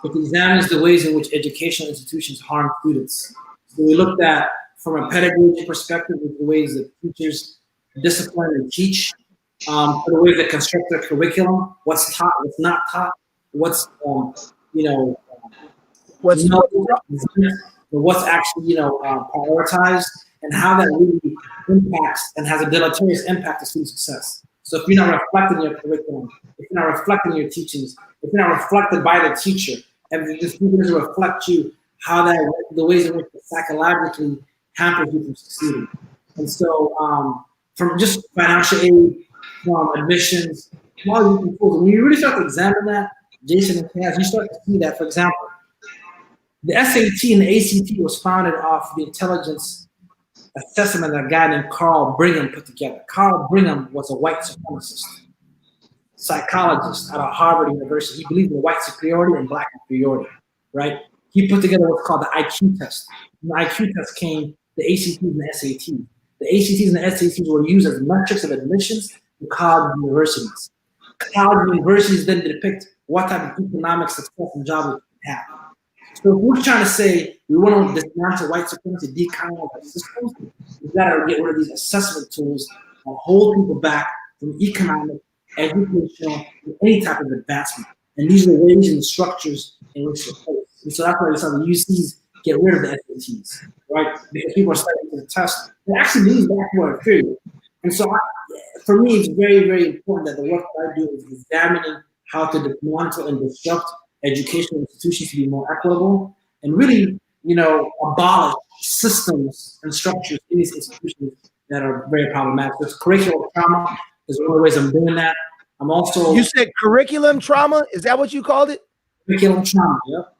which examines the ways in which educational institutions harm students. So we looked at, from a pedagogy perspective, the ways that teachers discipline and teach, the way that construct their curriculum, what's taught, what's not taught, what's what's actually prioritized, and how that really impacts and has a deleterious impact to student success. So if you're not reflecting your curriculum, if you're not reflecting your teachings, if you're not reflected by the teacher, and the student doesn't reflect you, how that the ways in which it psychologically hampers you from succeeding. And so from just financial aid, from admissions, all you can pull. When you really start to examine that, Jason and Chaz, you start to see that, for example, the SAT and the ACT was founded off the intelligence assessment that a guy named Carl Brigham put together. Carl Brigham was a white supremacist, psychologist out of Harvard University. He believed in white superiority and black inferiority, right? He put together what's called the IQ test. When the IQ test came, the ACTs and the SATs. The ACTs and the SATs were used as metrics of admissions to college universities. College universities then depict what type of economic success and job we have. So if we're trying to say we want to dismantle white supremacy, decolonize our systems, we've got to get rid of these assessment tools that hold people back from economic, educational, and any type of advancement. And these are the ways and the structures in which they're placed. And so that's why we saw the UCs get rid of the SATs, right? Because people are studying for the test. It actually leads back to our period. And so for me, it's very, very important that the work that I do is examining how to dismantle and disrupt educational institutions to be more equitable and really, abolish systems and structures in these institutions that are very problematic. So curriculum trauma is one of the ways I'm doing that. I'm also— You said curriculum trauma? Is that what you called it? Curriculum trauma, yep.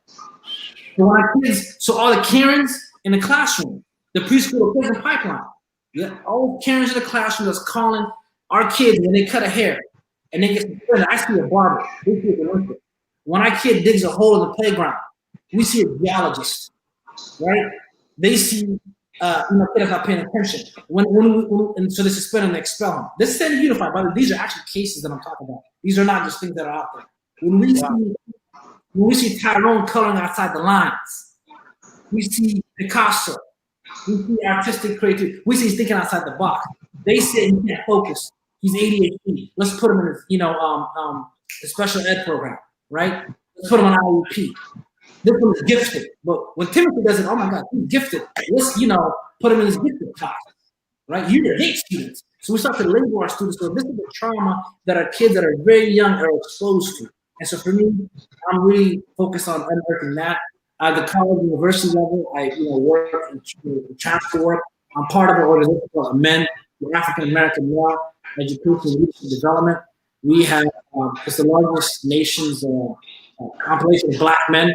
So all the Karens in the classroom, the preschool prison pipeline, yeah, all the Karens in the classroom that's calling our kids when they cut a hair and they get suspended. I see a barber. They see a delinquent. When our kid digs a hole in the playground, we see a geologist, right? They see, kids not paying attention. And so they suspend and expel them. This is Standard Unified, by the way. These are actually cases that I'm talking about. These are not just things that are out there. When we see Tyrone coloring outside the lines, we see Picasso, we see artistic creativity, we see he's thinking outside the box. They say he can't focus. He's ADHD. Let's put him in the special ed program. Right? Let's put him on IEP. This one is gifted. But when Timothy does it, oh my God, he's gifted. Let's, put him in his gifted class. Right? You hate students. So we start to label our students. So this is the trauma that our kids that are very young are exposed to. And so for me, I'm really focused on unearthing that. At the college university level, I work in transfer work. I'm part of an organization called MEN, the African American Male Education and Leadership Development. We have it's the largest nation's compilation of black men,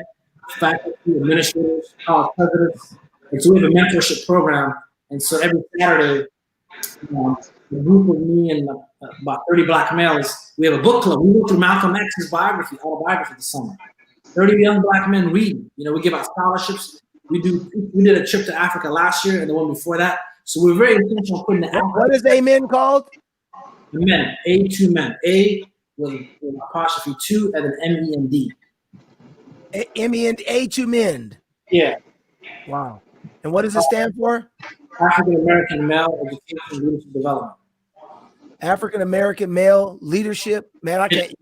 faculty, administrators, college presidents. And so we have a mentorship program. And so every Saturday, a group of me and about 30 black males, we have a book club. We go through Malcolm X's autobiography this summer. 30 young black men reading. We give out scholarships. We did a trip to Africa last year and the one before that. So we're very intentional putting the— What is Amen called? Men, A2 men. A with an apostrophe 2 and an MEND. A2 MEND. Yeah. Wow. And what does it stand for? African American Male Education and Leadership Development. African American Male Leadership. Man, I can't.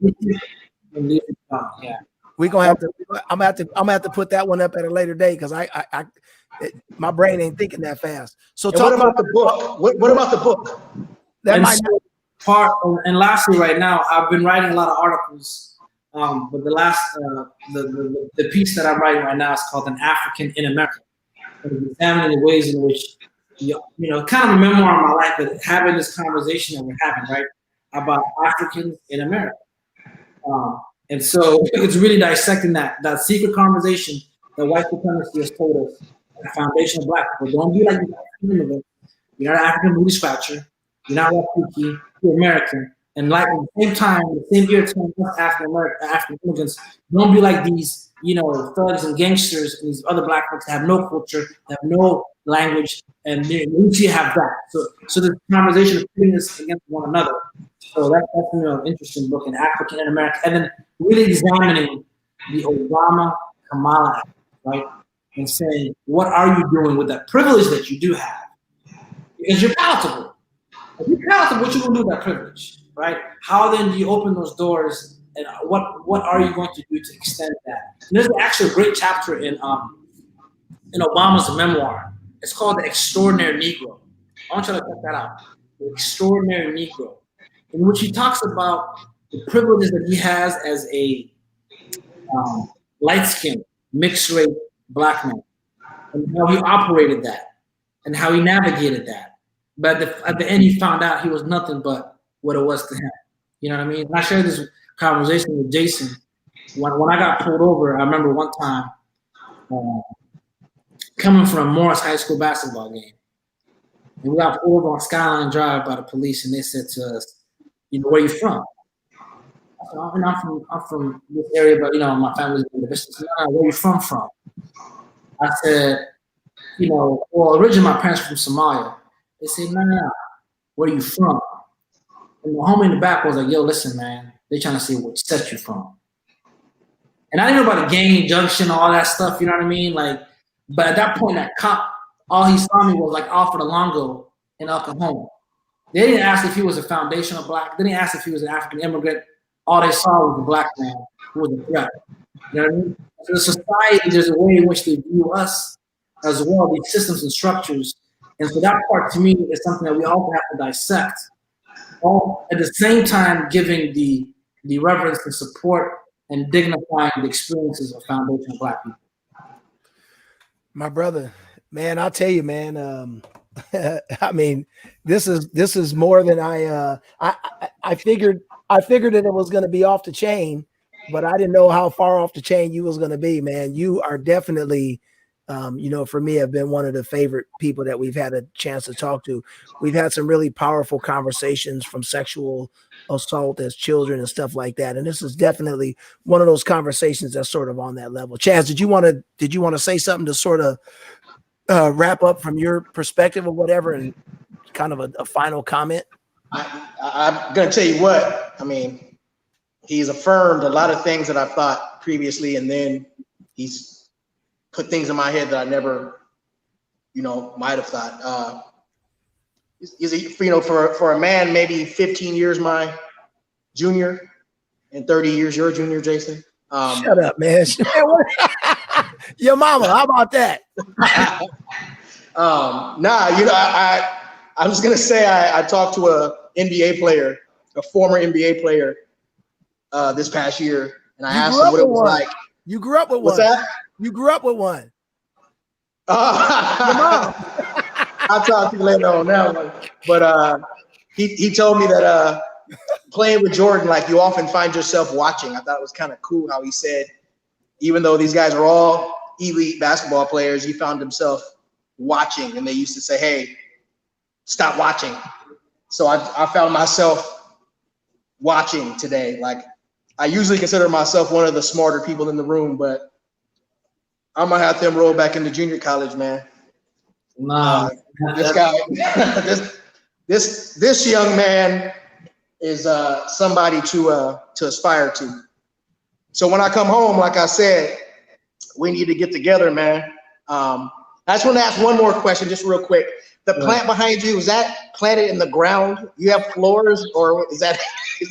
Yeah. We're gonna have to. I'm gonna have to put that one up at a later day because my brain ain't thinking that fast. So talk about the book. What about the book? That might not. And lastly, right now, I've been writing a lot of articles, but the last, the piece that I'm writing right now is called "An African in America," and examining the ways in which, kind of a memoir of my life, but having this conversation that we're having, right, about Africans in America, and so it's really dissecting that secret conversation that white supremacy has told us, the foundation of black people. Don't be like the African immigrant. You're not an African booty scratcher. You're not refugee. You're American. And like at the same time, the same year, African immigrants, don't be like these, thugs and gangsters and these other black folks that have no culture, that have no language, and we have that. So the conversation of putting this against one another. So that's an interesting book in African and American, and then really examining the Obama Kamala Act, right, and saying what are you doing with that privilege that you do have, because you're palatable. If you're palatable, what you gonna do with that privilege? Right? How then do you open those doors, and what are you going to do to extend that? And there's actually a great chapter in Obama's memoir. It's called The Extraordinary Negro. I want you to check that out. The Extraordinary Negro. in which he talks about the privileges that he has as a light-skinned, mixed-race black man, and how he operated that, and how he navigated that. But at the end, he found out he was nothing but what it was to him. You know what I mean? And I shared this conversation with Jason. When I got pulled over, I remember one time coming from a Morris High School basketball game. And we got pulled over on Skyline Drive by the police, and they said to us, you know, where are you from? I said, and I'm from this area, but, you know, my family's in the business. Where are you from? I said, you know, well, originally my parents were from Somalia. They said, no, where are you from? And the homie in the back was like, yo, listen, man, they trying to see what set you from. And I didn't know about the gang junction, all that stuff, you know what I mean? Like, but at that point, that cop, all he saw me was like Alfred Alongo in Oklahoma. They didn't ask if he was a foundational black. They didn't ask if he was an African immigrant. All they saw was a black man who was a threat. You know what I mean? So the society, there's a way in which they view us as well, these systems and structures. And so that part to me is something that we all have to dissect. All at the same time giving the reverence and support and dignifying the experiences of foundational black people. My brother, man, I'll tell you, man. I mean, this is more than I figured. I figured that it was going to be off the chain, but I didn't know how far off the chain you was going to be, man. You are definitely, you know, for me, have been one of the favorite people that we've had a chance to talk to. We've had some really powerful conversations from sexual assault as children and stuff like that. And this is definitely one of those conversations that's sort of on that level. Chaz, did you want to say something to sort of wrap up from your perspective or whatever, and kind of a final comment? I'm going to tell you what, I mean, he's affirmed a lot of things that I've thought previously, and then he's put things in my head that I never, you know, might have thought. You know, for a man, maybe 15 years my junior and 30 years your junior, Jason. Shut up, man. Your mama, how about that? Nah, you know, I'm just gonna say I talked to a NBA player, a former NBA player, this past year, and I asked him what it was like. You grew up with one. What's that? You grew up with one. Your mom. I'll talk to you later on that one. But he told me that playing with Jordan, like, you often find yourself watching. I thought it was kind of cool how he said, even though these guys are all elite basketball players, he found himself watching, and they used to say, hey, stop watching. So I found myself watching today. Like, I usually consider myself one of the smarter people in the room, but I'm gonna have them roll back into junior college, man. Nah, this guy, this young man is somebody to aspire to. So when I come home, like I said, we need to get together, man. I just want to ask one more question, just real quick. The plant behind you, is that planted in the ground? You have floors, or is that? I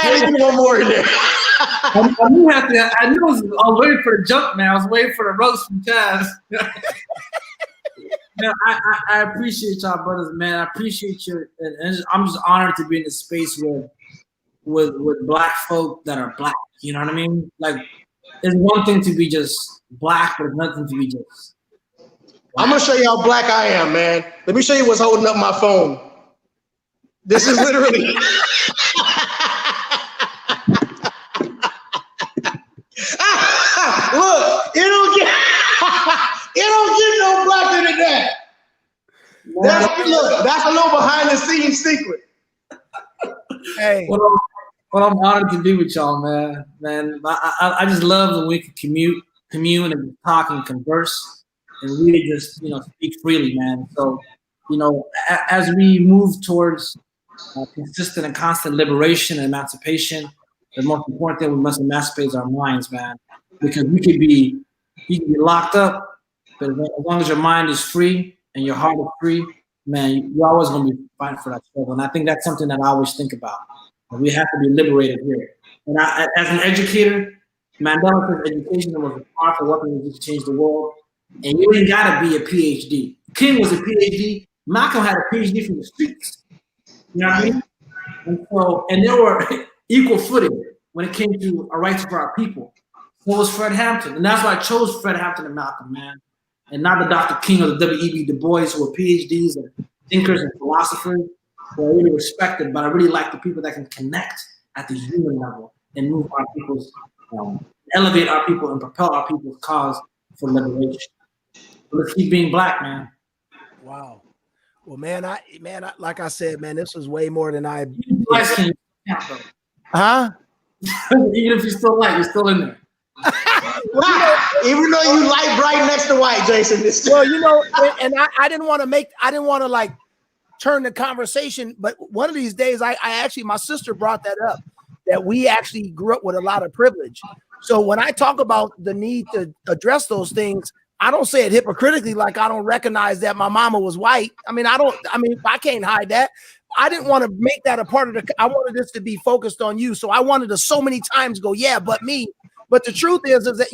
had to do one more in there. I knew I was waiting for the jump, man. I was waiting for the roast from Chaz. Man, I appreciate y'all, brothers, man. I appreciate you, and I'm just honored to be in this space with black folk that are black. You know what I mean? Like, it's one thing to be just black, but it's nothing to be just black. I'm gonna show you how black I am, man. Let me show you what's holding up my phone. This is literally. Look, it don't get no blacker than that. That's a little behind the scenes secret. Hey. Well, I'm honored to be with y'all, man. I just love when we can commune and talk and converse and really just, you know, speak freely, man. So, you know, as we move towards consistent and constant liberation and emancipation, the most important thing, we must emancipate our minds, man. Because you can be locked up, but as long as your mind is free and your heart is free, man, you're always going to be fighting for that struggle. And I think that's something that I always think about. We have to be liberated here. And as an educator, Mandela says education was a powerful weapon to change the world. And you ain't got to be a PhD. King was a PhD. Malcolm had a PhD from the streets. You know what I mean? And they were equal footing when it came to our rights for our people. So was Fred Hampton. And that's why I chose Fred Hampton and Malcolm, man. And not the Dr. King or the W.E.B. Du Bois, who were PhDs and thinkers and philosophers who are really respected. But I really like the people that can connect at the human level and move our people's, elevate our people and propel our people's cause for liberation. So let's keep being black, man. Wow. Well, man, like I said, man, this was way more than I. Huh? Even if you're still light, you're still in there. Wow. Even though you light bright next to white, Jason. Well, and I didn't want to like turn the conversation, but one of these days, I actually, my sister brought that up, that we actually grew up with a lot of privilege. So when I talk about the need to address those things, I don't say it hypocritically, like I don't recognize that my mama was white. I can't hide that. I didn't want to make that a part of I wanted this to be focused on you. So I wanted to so many times go, yeah, but me. But the truth is that,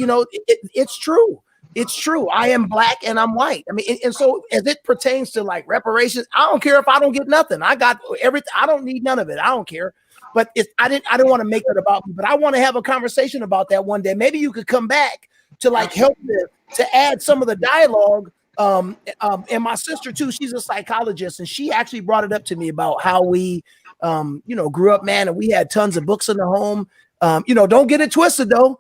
it's true. It's true. I am black and I'm white. And so as it pertains to like reparations, I don't care if I don't get nothing. I got everything. I don't need none of it. I don't care. But I didn't want to make it about me, but I want to have a conversation about that one day. Maybe you could come back to like help to add some of the dialogue. And my sister too, she's a psychologist, and she actually brought it up to me about how we, grew up, man, and we had tons of books in the home. Don't get it twisted though.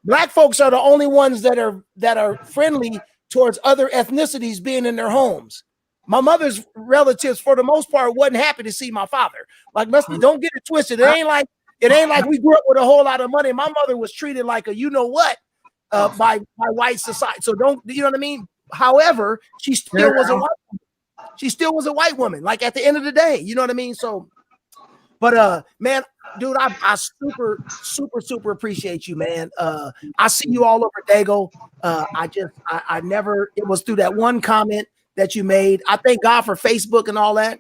Black folks are the only ones that are friendly towards other ethnicities being in their homes. My mother's relatives, for the most part, wasn't happy to see my father. Like, don't get it twisted. It ain't like we grew up with a whole lot of money. My mother was treated like a by white society. So don't, you know what I mean? However, she still was a white woman. She still was a white woman. Like at the end of the day, you know what I mean? So, but man, dude, I super appreciate you, man. I see you all over Dago. It was through that one comment that you made. I thank God for Facebook and all that,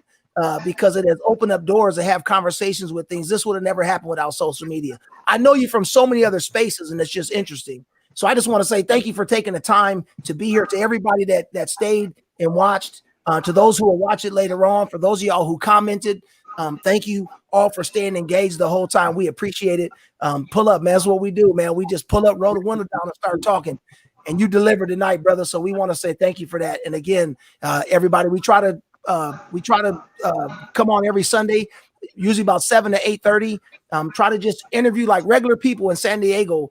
because it has opened up doors to have conversations with things. This would have never happened without social media. I know you from so many other spaces, and it's just interesting. So I just want to say thank you for taking the time to be here, to everybody that stayed and watched, to those who will watch it later on, for those of y'all who commented. Thank you all for staying engaged the whole time. We appreciate it. Pull up, man. That's what we do, man. We just pull up, roll the window down, and start talking. And you delivered tonight, brother. So we want to say thank you for that. And again, everybody, we try to come on every Sunday, usually about 7 to 8:30. Try to just interview like regular people in San Diego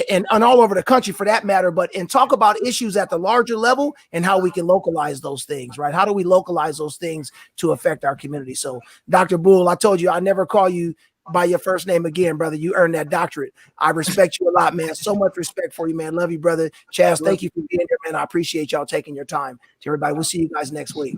and all over the country for that matter, and talk about issues at the larger level and how we can localize those things, right? How do we localize those things to affect our community? So Dr. Buul, I told you, I never call you by your first name again, brother. You earned that doctorate. I respect you a lot, man. So much respect for you, man. Love you, brother. Chaz, thank you for being here, man. I appreciate y'all taking your time. To everybody, we'll see you guys next week.